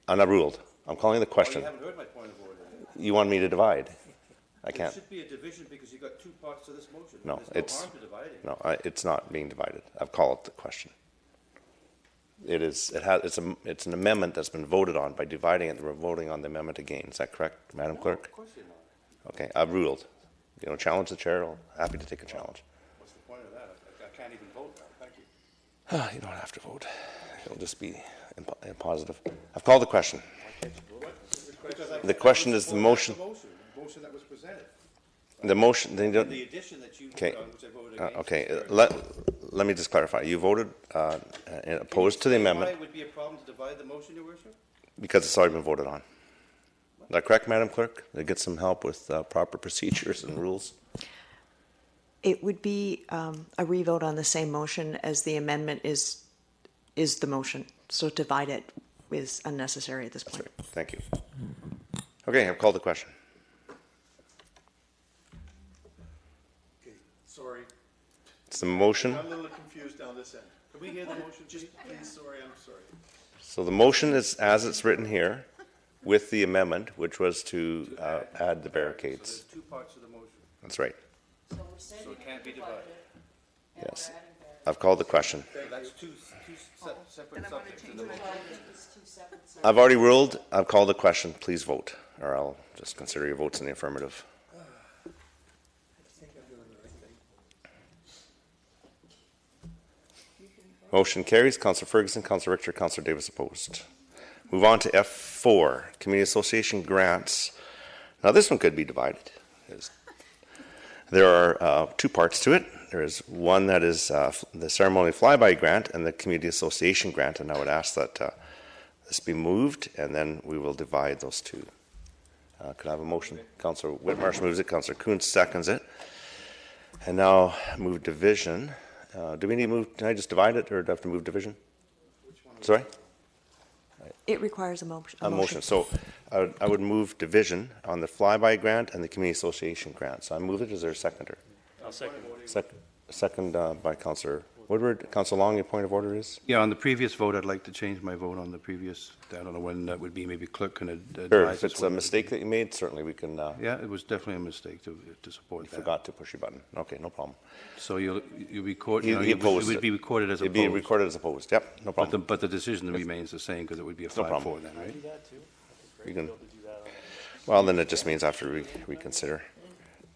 I'm not ruled. I'm calling the question. You haven't heard my point of order. You want me to divide? I can't. It should be a division because you've got two parts to this motion. No, There's no harm to dividing. No, it's not being divided. I've called the question. It is. It's an amendment that's been voted on. By dividing it, we're voting on the amendment again. Is that correct, Madam Clerk? Of course you're not. Okay, I've ruled. Challenge the chair. I'm happy to take a challenge. What's the point of that? I can't even vote now. Thank you. You don't have to vote. It'll just be positive. I've called the question. The question is the motion. The motion that was presented. The motion. The addition that you Okay. which I voted against. Okay. Let me just clarify. You voted opposed to the amendment. Why it would be a problem to divide the motion, Your Worship? Because it's already been voted on. Is that correct, Madam Clerk? To get some help with proper procedures and rules. It would be a revote on the same motion as the amendment is the motion. So to divide it is unnecessary at this point. That's right. Thank you. Okay, I've called the question. Okay, sorry. It's the motion. I'm a little confused down this end. Can we hear the motion, Just please, sorry, I'm sorry. So the motion is as it's written here, with the amendment, which was to add the barricades. So there's two parts of the motion. That's right. So it can't be divided. Yes. I've called the question. That's two separate subjects in the motion. I've already ruled. I've called the question. Please vote, or I'll just consider your votes in the affirmative. Motion carries. Councillor Ferguson, Councillor Richter, Councillor Davis opposed. Move on to F4, Community Association grants. Now this one could be divided. There are two parts to it. There is one that is the ceremonial flyby grant and the Community Association grant, and I would ask that this be moved, and then we will divide those two. Could I have a motion? Councillor Whitmarsh moves it. Councillor Kuntz seconds it. And now move division. Do we need to move? Can I just divide it, or do I have to move division? Sorry? It requires a motion. A motion. So I would move division on the flyby grant and the Community Association grant. So I move it. Is there a seconder? I'll second. Second by Councillor Woodward. Councillor Long, your point of order is? Yeah, on the previous vote, I'd like to change my vote on the previous. I don't know when that would be. Maybe clerk can advise Sure. us If it's a when- mistake that you made, certainly we can. Yeah, it was definitely a mistake to support You that. forgot to push your button. Okay, no problem. So you'll record. You it opposed would it. be recorded as It'd opposed. be recorded as opposed. Yep, no problem. But the decision remains the same because it would be a No 5-4 problem. then, right? You can. Well, then it just means after we reconsider.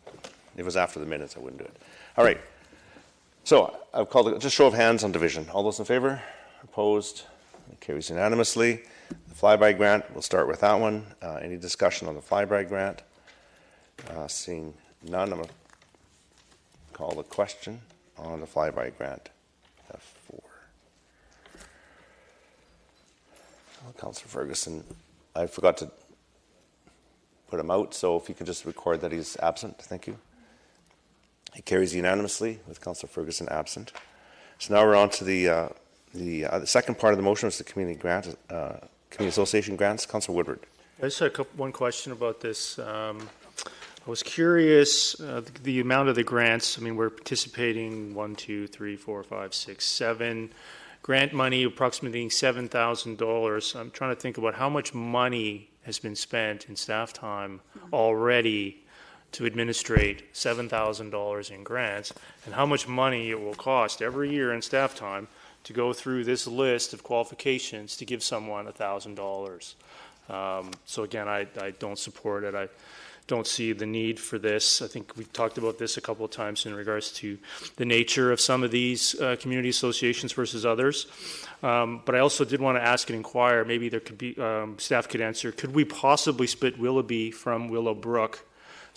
If it was after the minutes, I wouldn't do it. All right. So I've called it just show of hands on division. All those in favor? Opposed? It carries unanimously. The flyby grant, we'll start with that one. Any discussion on the flyby grant? Seeing none, I'm going to call the question on the flyby grant. F4. Councillor Ferguson, I forgot to put him out, so if you could just record that he's absent, thank you. It carries unanimously with Councillor Ferguson absent. So now we're on to the second part of the motion, is the community grant, community association grants. Councillor Woodward. I just had one question about this. I was curious, the amount of the grants. I mean, we're participating 1, 2, 3, 4, 5, 6, 7. Grant money approximating $7,000. I'm trying to think about how much money has been spent in staff time already to administrate $7,000 in grants, and how much money it will cost every year in staff time to go through this list of qualifications to give someone $1,000. So again, I don't support it. I don't see the need for this. I think we've talked about this a couple of times in regards to the nature of some of these community associations versus others. But I also did want to ask and inquire, maybe there could be, staff could answer, could we possibly split Willoughby from Willowbrook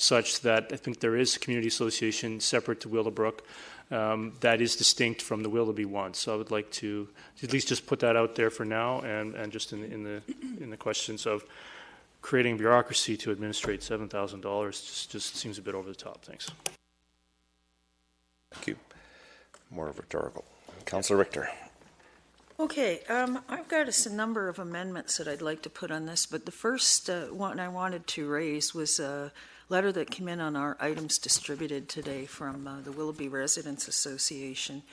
such that I think there is a community association separate to Willowbrook that is distinct from the Willoughby one. So I would like to at least just put that out there for now, and just in the questions of creating bureaucracy to administrate $7,000 just seems a bit over the top. Thanks. Thank you. More rhetorical. Councillor Richter. Okay, I've got a number of amendments that I'd like to put on this, but the first one I wanted to raise was a letter that came in on our items distributed today from the Willoughby Residents Association,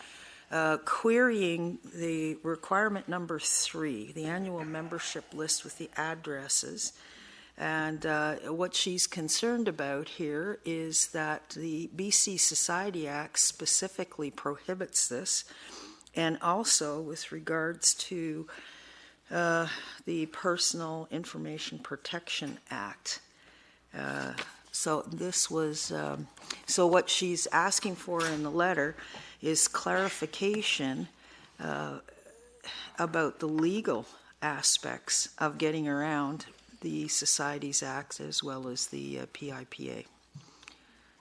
querying the requirement number 3, the annual membership list with the addresses. And what she's concerned about here is that the BC Society Act specifically prohibits this, and also with regards to the Personal Information Protection Act. So this was, so what she's asking for in the letter is clarification about the legal aspects of getting around the Societies Act as well as the PIPA.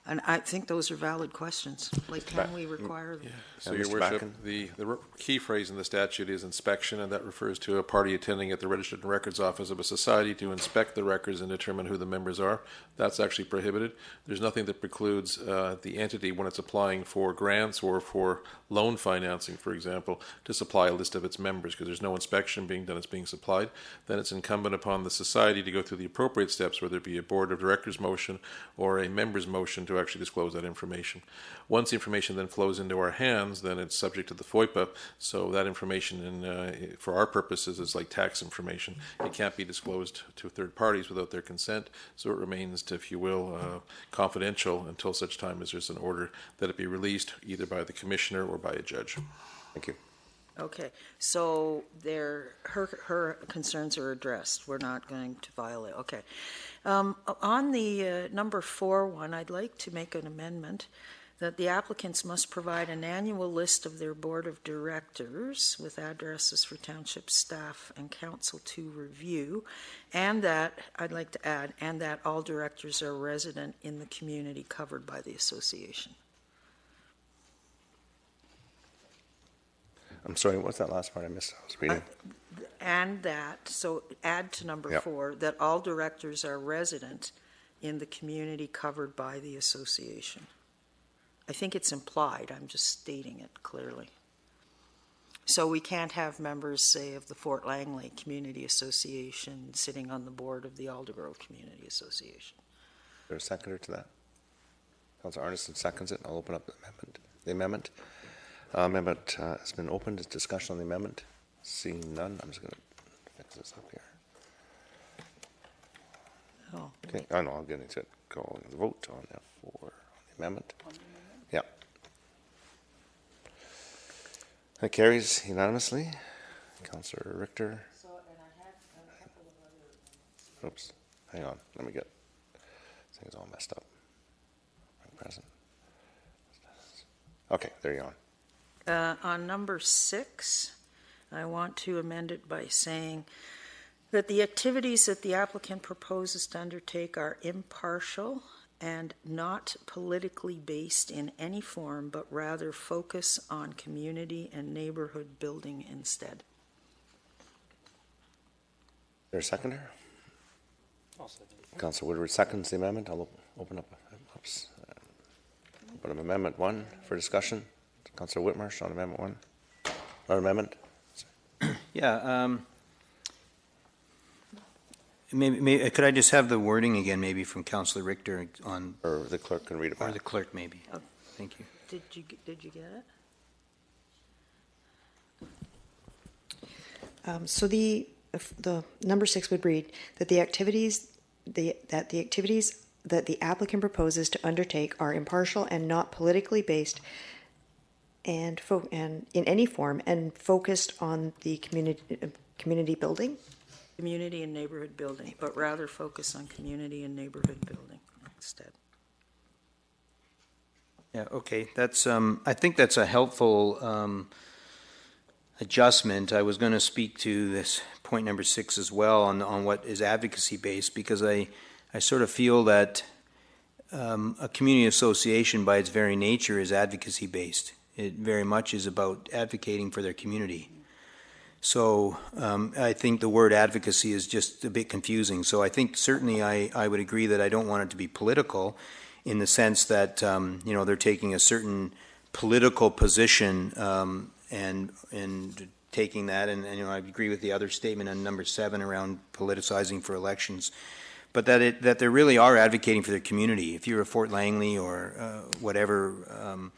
And I think those are valid questions. Like, can we require them? Yeah. So, Your Worship, the key phrase in the statute is inspection, and that refers to a party attending at the Registered Records Office of a society to inspect the records and determine who the members are. That's actually prohibited. There's nothing that precludes the entity, when it's applying for grants or for loan financing, for example, to supply a list of its members, because there's no inspection being done, it's being supplied. Then it's incumbent upon the society to go through the appropriate steps, whether it be a board of directors motion or a member's motion to actually disclose that information. Once the information then flows into our hands, then it's subject to the FOIPA, so that information for our purposes is like tax information. It can't be disclosed to third parties without their consent, so it remains, if you will, confidential until such time as there's an order that it be released either by the commissioner or by a judge. Thank you. Okay, so her concerns are addressed. We're not going to violate. Okay. On the number 4 one, I'd like to make an amendment that the applicants must provide an annual list of their board of directors with addresses for township staff and council to review, and that, I'd like to add, and that all directors are resident in the community covered by the association. I'm sorry, what's that last part I missed? I was reading. And that, so add to number 4, that all directors are resident in the community covered by the association. I think it's implied, I'm just stating it clearly. So we can't have members, say, of the Fort Langley Community Association sitting on the board of the Aldergrove Community Association. Is there a seconder to that? Councillor Arneson seconds it. I'll open up the amendment. Amendment has been opened. Is discussion on the amendment? Seeing none, I'm just going to fix this up here. Oh. Okay, I know, I'll get into it. Calling the vote on F4 on the amendment. Yeah. That carries unanimously. Councillor Richter. So, and I had a couple of other... Oops, hang on. Let me get things all messed up. Present. Okay, there you are. On number 6, I want to amend it by saying that the activities that the applicant proposes to undertake are impartial and not politically based in any form, but rather focus on community and neighborhood building instead. Is there a seconder? I'll second. Councillor Woodward seconds the amendment. I'll open up amendment 1 for discussion. Councillor Whitmarsh on amendment 1. Or amendment? Yeah. Maybe, could I just have the wording again, maybe from Councillor Richter on? Or the clerk can read it back. Or the clerk, maybe. Oh. Thank you. Did you get it? So the number 6 would read that the activities that the applicant proposes to undertake are impartial and not politically based, and in any form, and focused on the community building. Community and neighborhood building, but rather focus on community and neighborhood building instead. Yeah. Okay. That's. I think that's a helpful adjustment. I was going to speak to this point number 6 as well on what is advocacy based, because I sort of feel that a community association by its very nature is advocacy-based. It very much is about advocating for their community. So I think the word advocacy is just a bit confusing. So I think certainly I would agree that I don't want it to be political in the sense that, they're taking a certain political position and taking that, and I agree with the other statement on number 7 around politicizing for elections, but that they really are advocating for their community. If you're a Fort Langley or whatever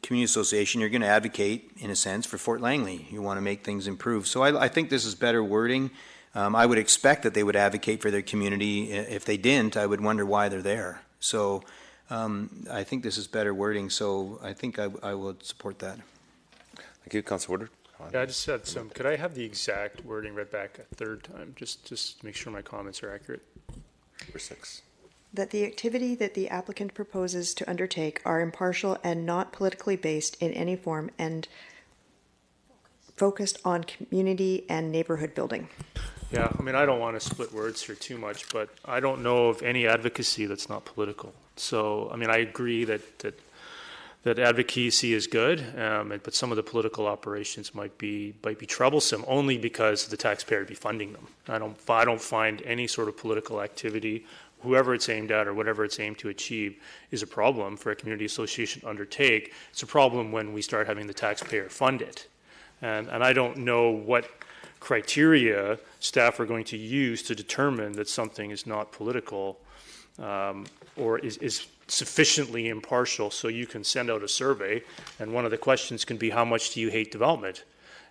community association, you're going to advocate, in a sense, for Fort Langley. You want to make things improve. So I think this is better wording. I would expect that they would advocate for their community. If they didn't, I would wonder why they're there. So I think this is better wording, so I think I would support that. Thank you, Councilor Woodward. Yeah, I just had some. Could I have the exact wording read back a third time, just to make sure my comments are accurate? Number 6. That the activity that the applicant proposes to undertake are impartial and not politically based in any form and focused on community and neighborhood building. Yeah, I mean, I don't want to split words here too much, but I don't know of any advocacy that's not political. So, I mean, I agree that advocacy is good, but some of the political operations might be troublesome only because the taxpayer would be funding them. I don't find any sort of political activity, whoever it's aimed at or whatever it's aimed to achieve, is a problem for a community association to undertake. It's a problem when we start having the taxpayer fund it. And I don't know what criteria staff are going to use to determine that something is not political or is sufficiently impartial so you can send out a survey, and one of the questions can be, how much do you hate development?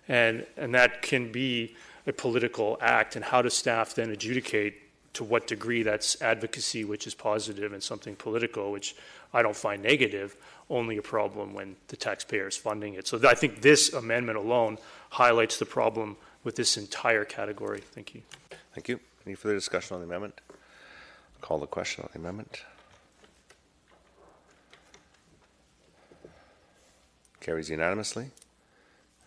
And that can be a political act, and how does staff then adjudicate to what degree that's advocacy, which is positive, and something political, which I don't find negative, only a problem when the taxpayer is funding it. So I think this amendment alone highlights the problem with this entire category. Thank you. Thank you. Any further discussion on the amendment? I'll call the question on the amendment. Carries unanimously.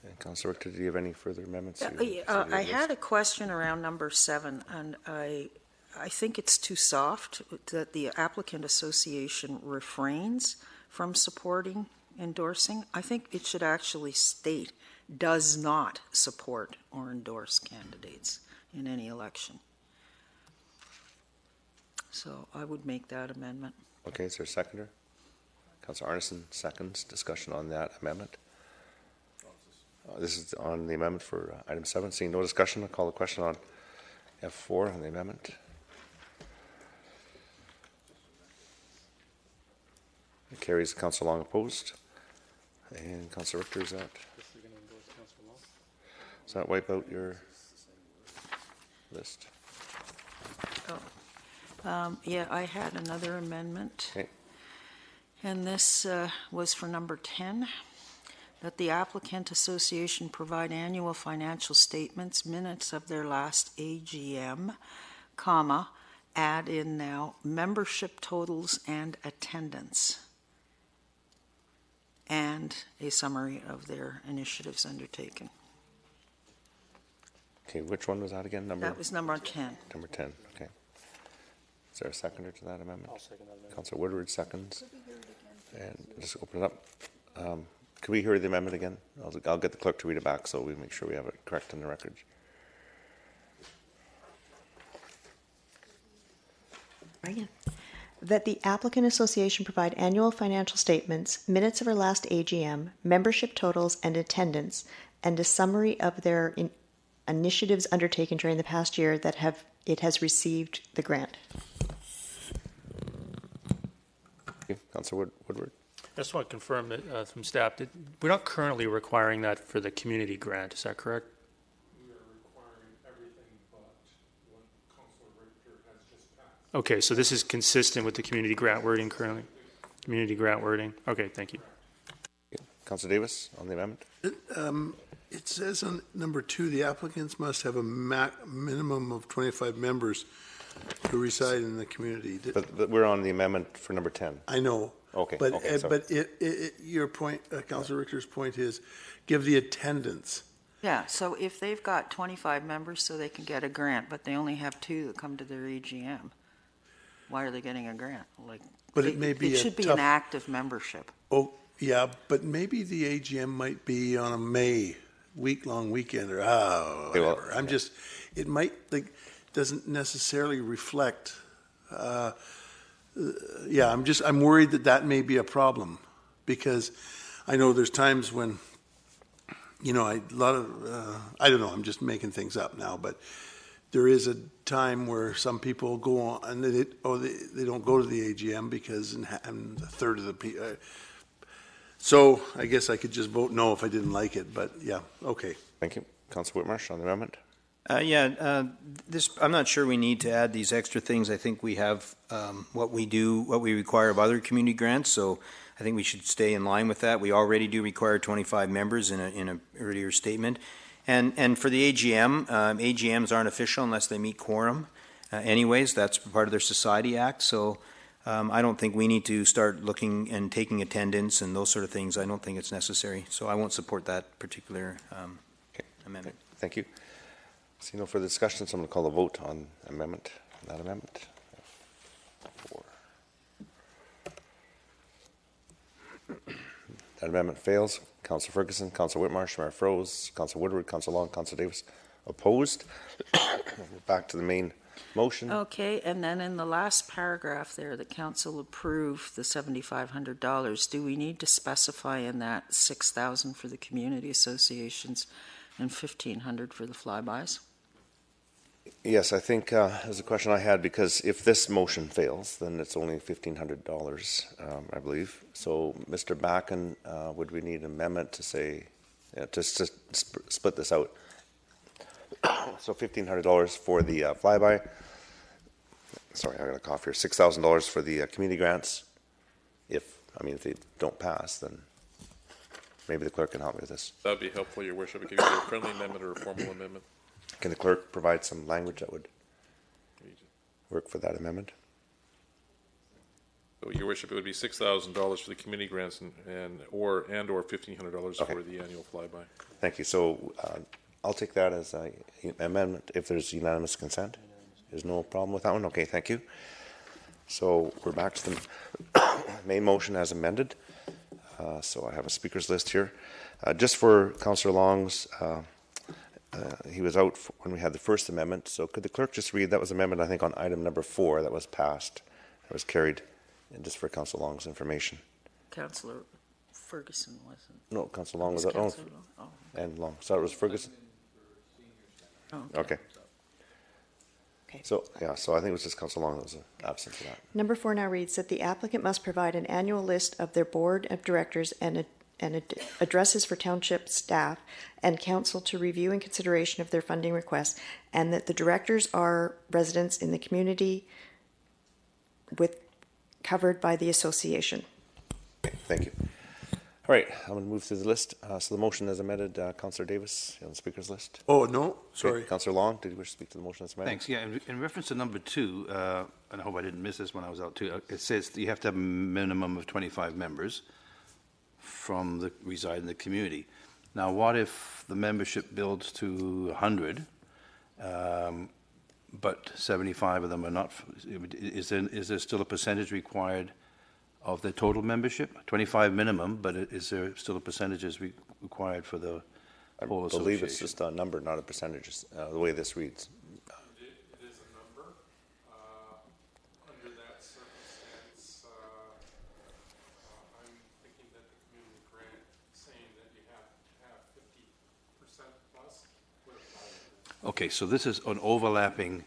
And Councilor Richter, do you have any further amendments? I had a question around number 7, and I think it's too soft that the applicant association refrains from supporting endorsing. I think it should actually state does not support or endorse candidates in any election. So I would make that amendment. Okay, is there a seconder? Councilor Arneson seconds. Discussion on that amendment. This is on the amendment for item 7. Seeing no discussion, I'll call the question on F4 on the amendment. It carries. Councilor Long opposed. And Councilor Richter, is that wipe out your list? Yeah, I had another amendment. Okay. And this was for number 10. That the applicant association provide annual financial statements, minutes of their last AGM, comma, add in now membership totals and attendance, and a summary of their initiatives undertaken. Okay, which one was that again? That was number 10. Number 10, okay. Is there a seconder to that amendment? I'll second that amendment. Councilor Woodward seconds. And just open it up. Can we hear the amendment again? I'll get the clerk to read it back so we make sure we have it correct in the record. Again. That the applicant association provide annual financial statements, minutes of our last AGM, membership totals and attendance, and a summary of their initiatives undertaken during the past year that it has received the grant. Okay. Councilor Woodward. I just want to confirm that from staff that we're not currently requiring that for the community grant. Is that correct? We are requiring everything but what Councilor Richter has just passed. Okay, so this is consistent with the community grant wording currently? Community grant wording. Okay, thank you. Okay. Councilor Davis on the amendment. It says on number 2, the applicants must have a minimum of 25 members who reside in the community. But we're on the amendment for number 10. I know. Okay. But okay, but your point, Councilor Richter's point is, give the attendance. Yeah, so if they've got 25 members, so they can get a grant, but they only have 2 that come to their AGM. why are they getting a grant? Like, But it may be It a should be tough- an active membership. Oh, yeah, but maybe the AGM might be on a May week-long weekend or, whatever. I'm just, it might, like, doesn't necessarily reflect, yeah, I'm worried that that may be a problem. Because I know there's times when, you know, I don't know, I'm just making things up now, but there is a time where some people go on and they don't go to the AGM because and a third of the people. So I guess I could just vote no if I didn't like it, but yeah, okay. Thank you. Councillor Whitmarsh on the amendment. I'm not sure we need to add these extra things. I think we have what we require of other community grants, so I think we should stay in line with that. We already do require 25 members in an earlier statement. And for the AGM, AGMs aren't official unless they meet quorum. Anyways, that's part of their Society Act, so I don't think we need to start looking and taking attendance and those sort of things. I don't think it's necessary, so I won't support that particular amendment. Thank you. See no further discussion, so I'm going to call a vote on that amendment. That amendment fails. Councillor Ferguson, Councillor Whitmarsh, Mayor Froese, Councillor Woodward, Councillor Long, Councillor Davis opposed. Back to the main motion. Okay, and then in the last paragraph there, the council approved the $7,500. Do we need to specify in that $6,000 for the community associations and $1,500 for the flybys? Yes, I think there's a question I had, because if this motion fails, then it's only $1,500, I believe. So, Mr. Backen, would we need an amendment to say, just to split this out? So $1,500 for the flyby. Sorry, I got a cough here. $6,000 for the community grants. If they don't pass, then maybe the clerk can help me with this. That would be helpful, Your Worship. It could be either a friendly amendment or a formal amendment. Can the clerk provide some language that would work for that amendment? So, Your Worship, it would be $6,000 for the community grants or $1,500 for the annual flyby. Thank you. So I'll take that as an amendment if there's unanimous consent. There's no problem with that one? Okay, thank you. So we're back to the main motion as amended. So I have a speaker's list here. Just for Councillor Long's, he was out when we had the first amendment. So could the clerk just read, that was amendment, I think, on item number 4 that was passed, that was carried, and just for Councillor Long's information. Councillor Ferguson wasn't. No, Councillor Long was out. And Long. So it was Ferguson? Oh, okay. So, so I think it was just Councillor Long that was absent for that. Number 4 now reads that the applicant must provide an annual list of their board of directors and addresses for township staff and council to review in consideration of their funding requests, and that the directors are residents in the community covered by the association. Okay, thank you. All right, I'm going to move through the list. So the motion as amended, Councillor Davis on the speaker's list. Oh, no, sorry. Okay, Councillor Long, did you wish to speak to the motion as amended? Thanks. Yeah, in reference to number 2, and I hope I didn't miss this when I was out too, it says that you have to have a minimum of 25 members reside in the community. Now, what if the membership builds to 100, but 75 of them are not? Is there still a percentage required of the total membership? 25 minimum, but is there still a percentage required for the whole association? I believe it's just a number, not a percentage, the way this reads. It is a number. Under that circumstance, I'm thinking that the community grant saying that you have to have 50% plus would apply. Okay, so this is an overlapping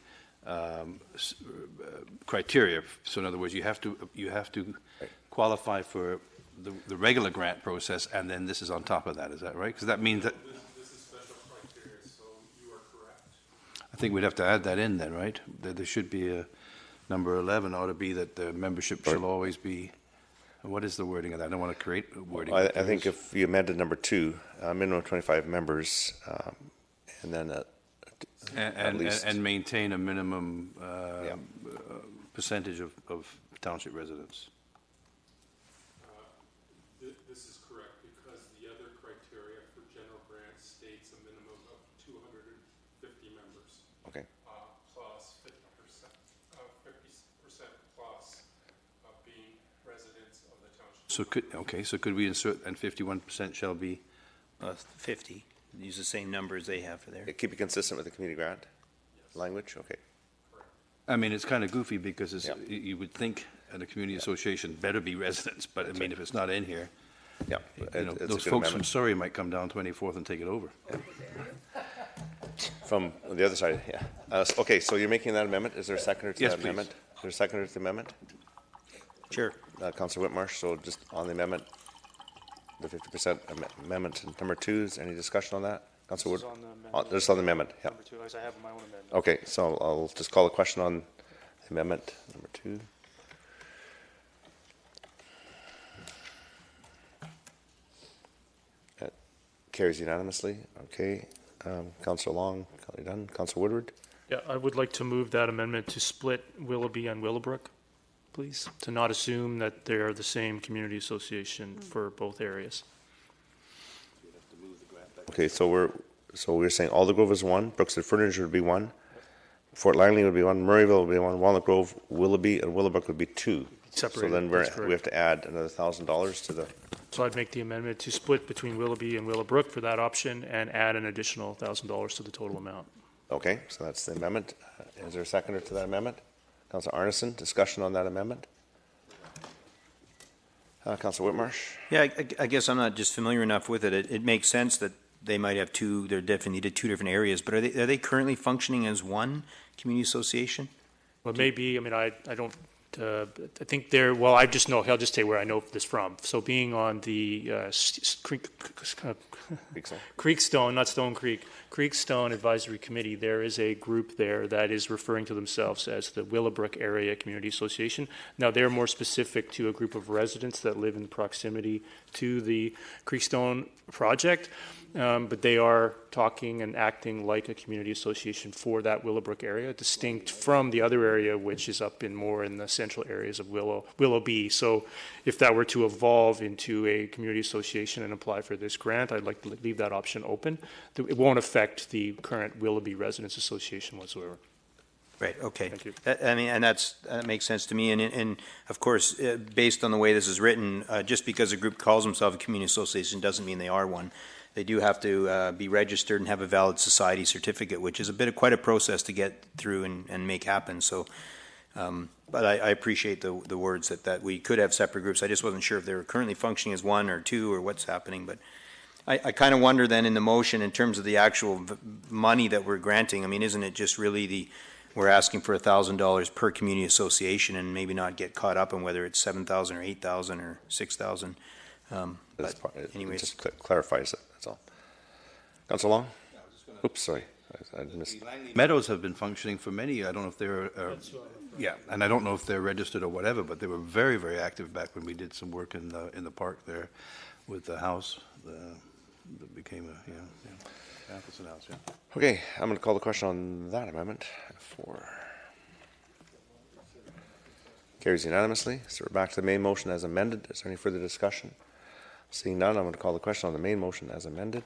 criteria. So in other words, you have to qualify for the regular grant process, and then this is on top of that. Is that right? Because that means that this is special criteria, so you are correct. I think we'd have to add that in then, right? There should be a number 11 ought to be that the membership shall always be. What is the wording of that? I don't want to create wording. I think if you amended number 2, minimum of 25 members, and then at least and maintain a minimum percentage of township residents. This is correct, because the other criteria for general grants states a minimum of 250 members. Okay. Plus 50% so could we insert, and 51% shall be? 50. Use the same number as they have for there. Keep it consistent with the community grant language, okay. I mean, it's kind of goofy because it's, you would think at a community association better be residents, but I mean, if it's not in here, Yeah. those folks from Surrey might come down 24th and take it over. From the other side, yeah. Okay, so you're making that amendment. Is there a seconder to Yes, that please. amendment? Is there a seconder to the amendment? Sure. Councillor Whitmarsh, so just on the amendment, the 50% amendment number 2, is any discussion on that? Councillor Wood? Just on the amendment, yeah. Number 2, as I have my own amendment. Okay, so I'll just call a question on amendment number 2. That carries unanimously. Okay. Councillor Long, you done? Councillor Woodward? Yeah, I would like to move that amendment to split Willoughby and Willowbrook, please, to not assume that they're the same community association for both areas. Okay, so we're saying Aldergrove is 1, Brookside Furniture would be 1, Fort Langley would be 1, Murrayville would be 1, Walnut Grove, Willoughby, and Willowbrook would be 2. Separated, So then that's we have to add another $1,000 to the. So I'd make the amendment to split between Willoughby and Willowbrook for that option and add an additional $1,000 to the total amount. Okay, so that's the amendment. Is there a seconder to that amendment? Councillor Arneson, discussion on that amendment? Councillor Whitmarsh? Yeah, I guess I'm not just familiar enough with it. It makes sense that they might have they're definitely needed 2 different areas, but are they currently functioning as one community association? Well, maybe, I mean, I don't, I think they're, well, I just know, I'll just say where I know this from. So being on the Creekstone, not Stone Creek, Creekstone Advisory Committee, there is a group there that is referring to themselves as the Willowbrook Area Community Association. Now, they're more specific to a group of residents that live in proximity to the Creekstone project. But they are talking and acting like a community association for that Willowbrook area, distinct from the other area, which is up in more in the central areas of Willoughby. So if that were to evolve into a community association and apply for this grant, I'd like to leave that option open. It won't affect the current Willoughby Residents Association whatsoever. Right, okay. Thank you. I mean, and that makes sense to me. And of course, based on the way this is written, just because a group calls themselves a community association doesn't mean they are one. They do have to be registered and have a valid society certificate, which is quite a process to get through and make happen. So, but I appreciate the words that we could have separate groups. I just wasn't sure if they were currently functioning as 1 or 2 or what's happening. But I kind of wonder then in the motion in terms of the actual money that we're granting. I mean, isn't it just really we're asking for $1,000 per community association and maybe not get caught up in whether it's 7,000 or 8,000 or 6,000. Anyways, just clarifies it. That's all. Councillor Long. Oops, sorry, I missed. Meadows have been functioning for many. I don't know if they're and I don't know if they're registered or whatever, but they were very, very active back when we did some work in the park there with the house that became a Appleton House. Yeah. Okay, I'm going to call the question on that amendment. 4 carries unanimously. So we're back to the main motion as amended. Is there any further discussion? Seeing none, I'm going to call the question on the main motion as amended.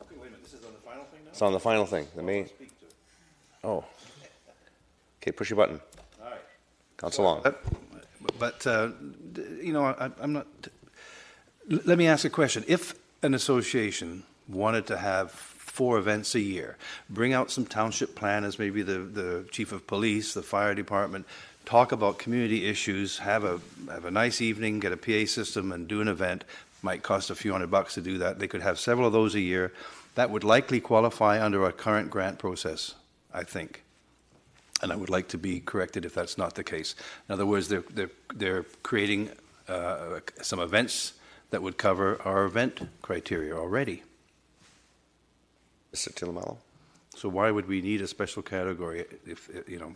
Okay, wait a minute. This is on the final thing now? It's on the final thing. The main. Oh. Okay, push your button. All right. Councillor Long. But I'm not. Let me ask a question. If an association wanted to have 4 events a year, bring out some township planners, maybe the chief of police, the fire department, talk about community issues, have a nice evening, get a PA system and do an event, might cost a few $100 to do that. They could have several of those a year. That would likely qualify under our current grant process, I think. And I would like to be corrected if that's not the case. In other words, they're creating some events that would cover our event criteria already. Mr. Tilamello. So why would we need a special category if,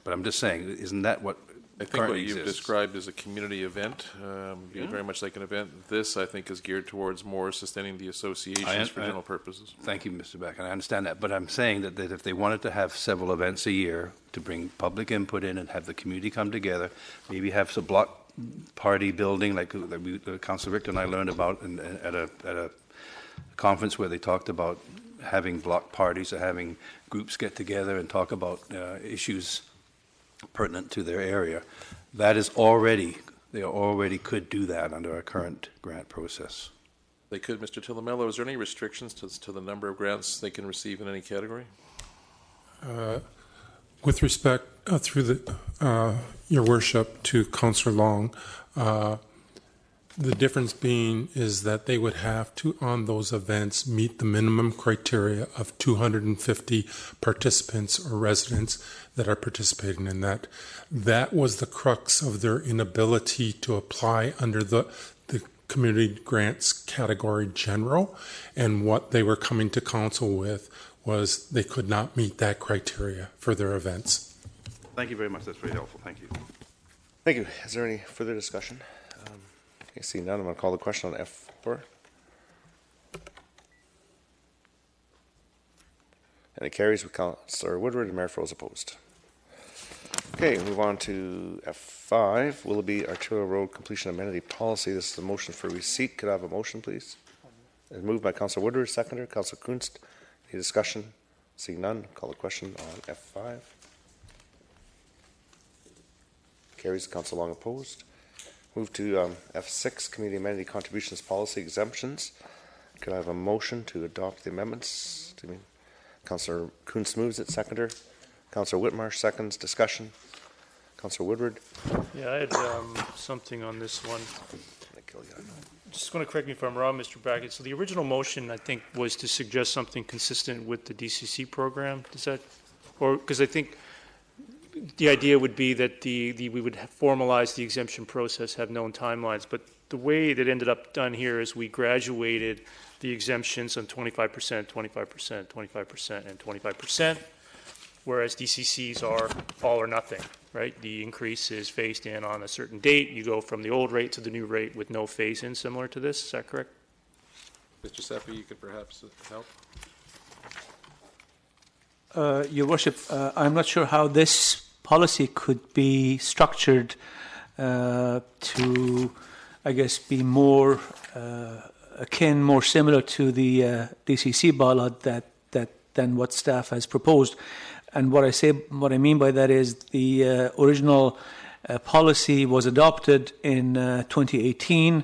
but I'm just saying, isn't that what I think currently what you've exists? described as a community event, very much like an event. This, I think, is geared towards more sustaining the associations for general purposes. Thank you, Mr. Beck, and I understand that. But I'm saying that if they wanted to have several events a year to bring public input in and have the community come together, maybe have some block party building like Councilor Richter and I learned about at a conference where they talked about having block parties or having groups get together and talk about issues pertinent to their area. That is already They already could do that under our current grant process. They could, Mr. Tillamello. Is there any restrictions to the number of grants they can receive in any category? With respect, through your worship, to Councillor Long, the difference being is that they would have to, on those events, meet the minimum criteria of 250 participants or residents that are participating in that. That was the crux of their inability to apply under the community grants category general, and what they were coming to council with was they could not meet that criteria for their events. Thank you very much. That's very helpful. Thank you. Thank you. Is there any further discussion? I see none. I'm going to call the question on F4. And it carries with Councillor Woodward and Mayor Froese opposed. Okay, move on to F5, Willoughby Arterial Road Completion Amenity Policy. This is a motion for receipt. Could I have a motion, please? It's moved by Councillor Woodward, seconder, Councillor Kunst. Any discussion? Seeing none, call the question on F5. Carries, Councillor Long opposed. Move to F6, Community Amenity Contributions Policy Exemptions. Could I have a motion to adopt the amendments? Councillor Kunst moves it, seconder. Councillor Whitmarsh seconds. Discussion. Councillor Woodward. Yeah, I had something on this one. Just going to correct me if I'm wrong, Mr. Brackett. So the original motion, I think, was to suggest something consistent with the DCC program. Does that, or because I think the idea would be that we would formalize the exemption process, have known timelines. But the way that ended up done here is we graduated the exemptions on 25%, 25%, 25%, and 25%, whereas DCCs are all or nothing, right? The increase is phased in on a certain date. You go from the old rate to the new rate with no phase-in, similar to this. Is that correct? Mr. Seppi, you could perhaps help. Your Worship, I'm not sure how this policy could be structured to, I guess, be more akin, more similar to the DCC bylaw than what staff has proposed. And what I mean by that is the original policy was adopted in 2018.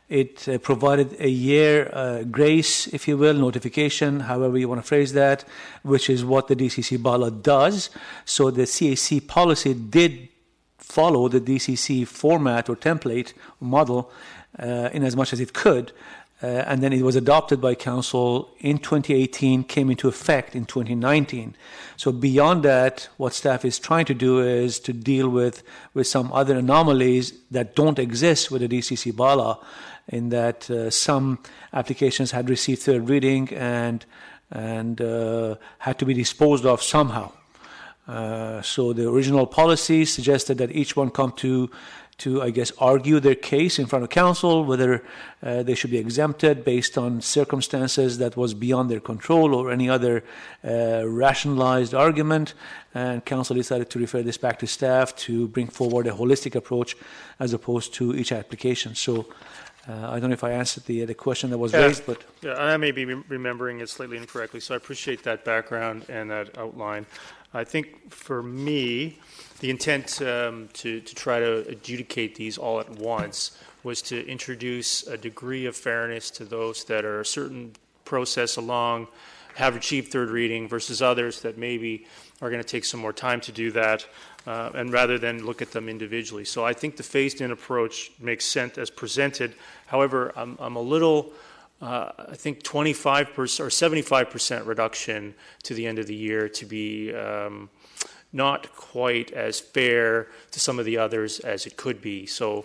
It provided a year grace, if you will, notification, however you want to phrase that, which is what the DCC bylaw does. So the CAC policy did follow the DCC format or template or model in as much as it could. And then it was adopted by Council in 2018, came into effect in 2019. So beyond that, what staff is trying to do is to deal with some other anomalies that don't exist with the DCC bylaw, in that some applications had received third reading and had to be disposed of somehow. So the original policy suggested that each one come to I guess, argue their case in front of council, whether they should be exempted based on circumstances that was beyond their control or any other rationalized argument. And council decided to refer this back to staff to bring forward a holistic approach as opposed to each application. So I don't know if I answered the question that was raised, but... Yeah, I may be remembering it slightly incorrectly, so I appreciate that background and that outline. I think for me, the intent to try to adjudicate these all at once was to introduce a degree of fairness to those that are a certain process along, have achieved third reading versus others that maybe are going to take some more time to do that, and rather than look at them individually. So I think the phased-in approach makes sense as presented. However, I'm a little... I think 25% or 75% reduction to the end of the year to be not quite as fair to some of the others as it could be. So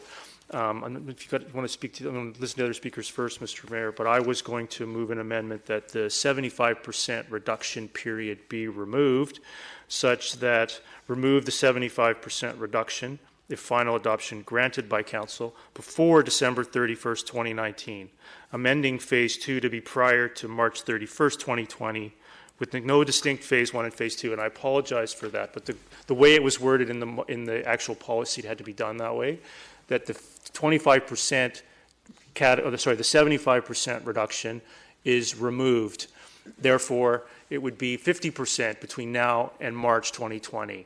if you want to speak to, I'm going to listen to other speakers first, Mr. Mayor, but I was going to move an amendment that the 75% reduction period be removed, such that remove the 75% reduction if final adoption granted by council before December 31st, 2019. Amending phase 2 to be prior to March 31st, 2020, with no distinct phase 1 and phase 2. And I apologize for that, but the way it was worded in the actual policy, it had to be done that way. That the 25% the 75% reduction is removed. Therefore, it would be 50% between now and March 2020.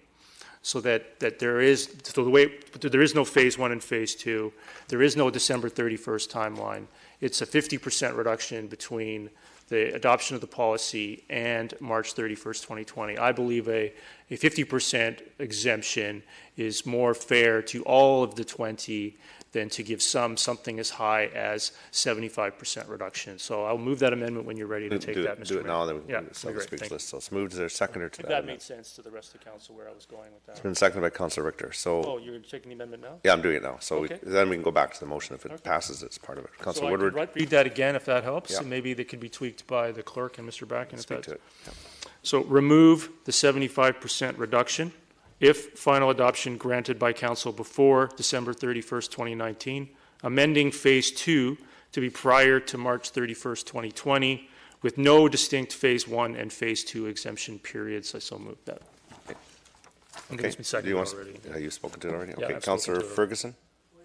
so that there is, so the way, there is no phase 1 and phase 2. There is no December 31st timeline. It's a 50% reduction between the adoption of the policy and March 31st, 2020. I believe a 50% exemption is more fair to all of the 20 than to give something as high as 75% reduction. So I'll move that amendment when you're ready to take that, Mr. Do it Mayor. now, then we can Yeah, do the that'd be great. speech Thank list. So it's moved. Is there a seconder to If that that amendment? made sense to the rest of the council where I was going with It's that. been seconded by Councillor Richter. So, Oh, you're taking the amendment now? yeah, I'm doing it now. So Okay. then we can go back to the motion. If it passes, it's part of it. So Councillor I Woodward, could read that again if that helps, Yeah. and maybe they could be tweaked by the clerk and Mr. Bracken if speak that's. to it. Yeah. So remove the 75% reduction if final adoption granted by council before December 31st, 2019, amending phase 2 to be prior to March 31st, 2020, with no distinct phase 1 and phase 2 exemption periods. I so moved that. I think it's been Do you seconded want? already. You've spoken to it already. Yeah, Okay, I've spoken Councillor to it. Ferguson.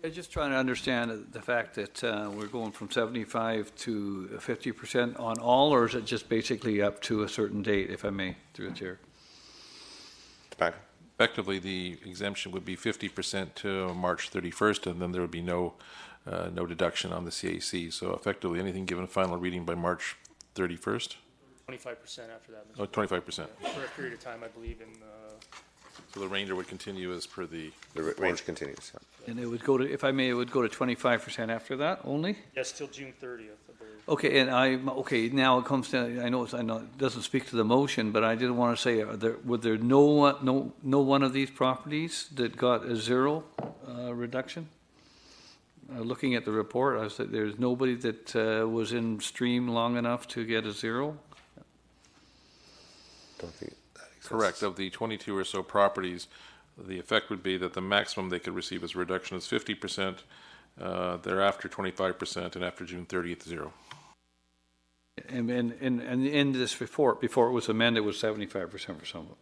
I'm just trying to understand the fact that we're going from 75 to 50% on all, or is it just basically up to a certain date, if I may, through the chair? Back. Effectively, the exemption would be 50% to March 31st, and then there would be no deduction on the CAC. So effectively, anything given final reading by March 31st? 25% after that, Mr. Oh, 25%. For a period of time, I believe, in So the remainder would continue as per the... The range continues. Yeah. And it would go to, if I may, it would go to 25% after that only? yes, till June 30th, I believe. Okay, and okay, now it comes to, I know it doesn't speak to the motion, but I did want to say, would there no one of these properties that got a zero reduction? Looking at the report, I said there's nobody that was in stream long enough to get a zero? Don't think that exists. Correct. Of the 22 or so properties, the effect would be that the maximum they could receive as a reduction is 50%, thereafter 25%, and after June 30th, 0. And in this report, before it was amended, it was 75% for some of them.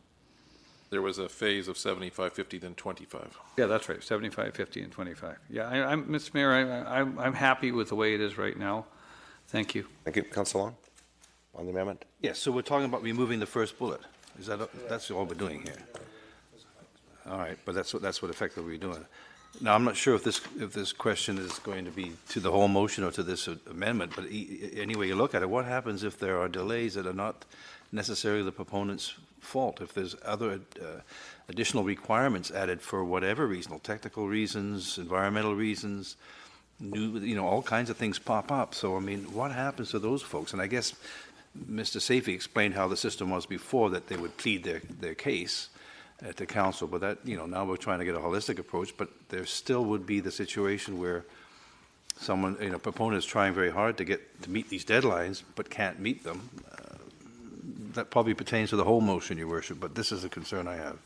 There was a phase of 75, 50, then 25. Yeah, that's right, 75, 50, and 25. Yeah, I'm, Mr. Mayor, I'm happy with the way it is right now. Thank you. Thank you. Councillor Long, on the amendment. Yes, so we're talking about removing the first bullet. Is that, that's all we're doing here? All right, but that's what effectively we're doing. Now, I'm not sure if this question is going to be to the whole motion or to this amendment, but any way you look at it, what happens if there are delays that are not necessarily the proponent's fault? If there's other additional requirements added for whatever reason, technical reasons, environmental reasons, new, all kinds of things pop up. So, I mean, what happens to those folks? And I guess Mr. Safey explained how the system was before, that they would plead their case at the council, but that, now we're trying to get a holistic approach, but there still would be the situation where someone, proponent is trying very hard to meet these deadlines, but can't meet them. That probably pertains to the whole motion, Your Worship, but this is a concern I have.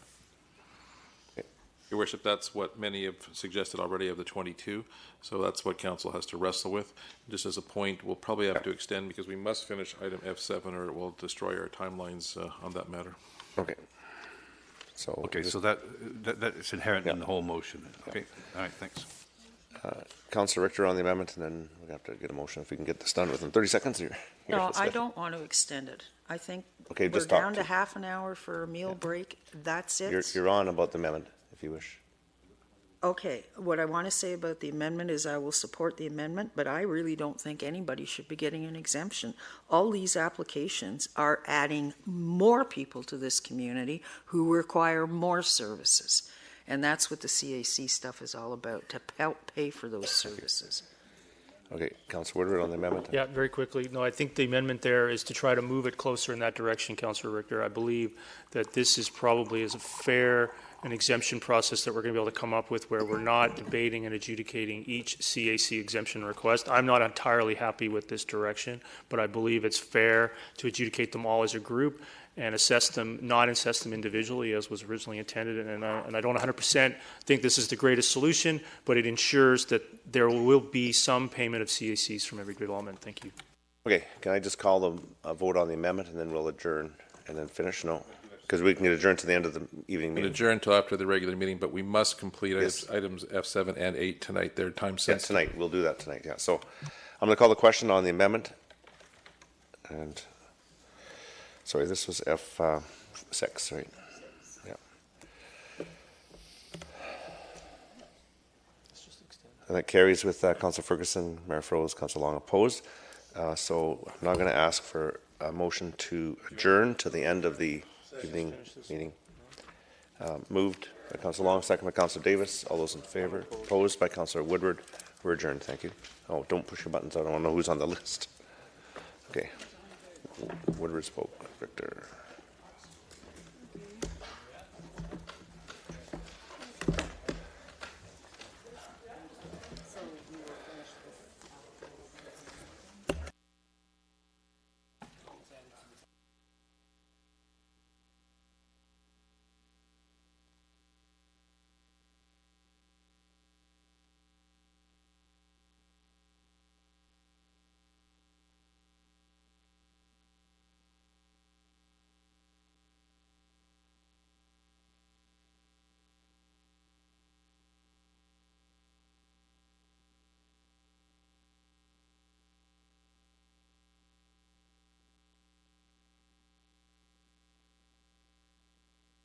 Your Worship, that's what many have suggested already of the 22, so that's what council has to wrestle with. Just as a point, we'll probably have to extend because we must finish item F7 or it will destroy our timelines on that matter. Okay. So Okay, so that is inherent in the whole motion. Okay, all right, thanks. Councillor Richter on the amendment, and then we have to get a motion if we can get this done within 30 seconds. No, I don't want to extend it. I think Okay, we're just talk down to- to half an hour for a meal break. That's it. You're on about the amendment, if you wish. Okay, what I want to say about the amendment is I will support the amendment, but I really don't think anybody should be getting an exemption. All these applications are adding more people to this community who require more services. And that's what the CAC stuff is all about, to help pay for those services. Okay, Councillor Woodward on the amendment. Yeah, very quickly. No, I think the amendment there is to try to move it closer in that direction, Councillor Richter. I believe that this is probably as a fair an exemption process that we're going to be able to come up with where we're not debating and adjudicating each CAC exemption request. I'm not entirely happy with this direction, but I believe it's fair to adjudicate them all as a group and assess them, not assess them individually as was originally intended. And I don't 100% think this is the greatest solution, but it ensures that there will be some payment of CACs from every development. Thank you. Okay, can I just call a vote on the amendment and then we'll adjourn and then finish? No? Because we can adjourn to the end of the evening We'll meeting. adjourn until after the regular meeting, but we must complete Yes. items F7 and 8 tonight. They're time Yeah, sensitive. tonight. We'll do that tonight, yeah. So I'm going to call the question on the amendment. And, sorry, this was F6, right? Yeah. And that carries with Council Ferguson, Mayor Froese, Council Long opposed. So I'm now going to ask for a motion to adjourn to the end of the evening meeting. Moved by Council Long, second by Council Davis. All those in favor? Opposed by Councilor Woodward. We're adjourned. Thank you. Oh, don't push your buttons. I don't want to know who's on the list. Okay. Woodward spoke. Victor.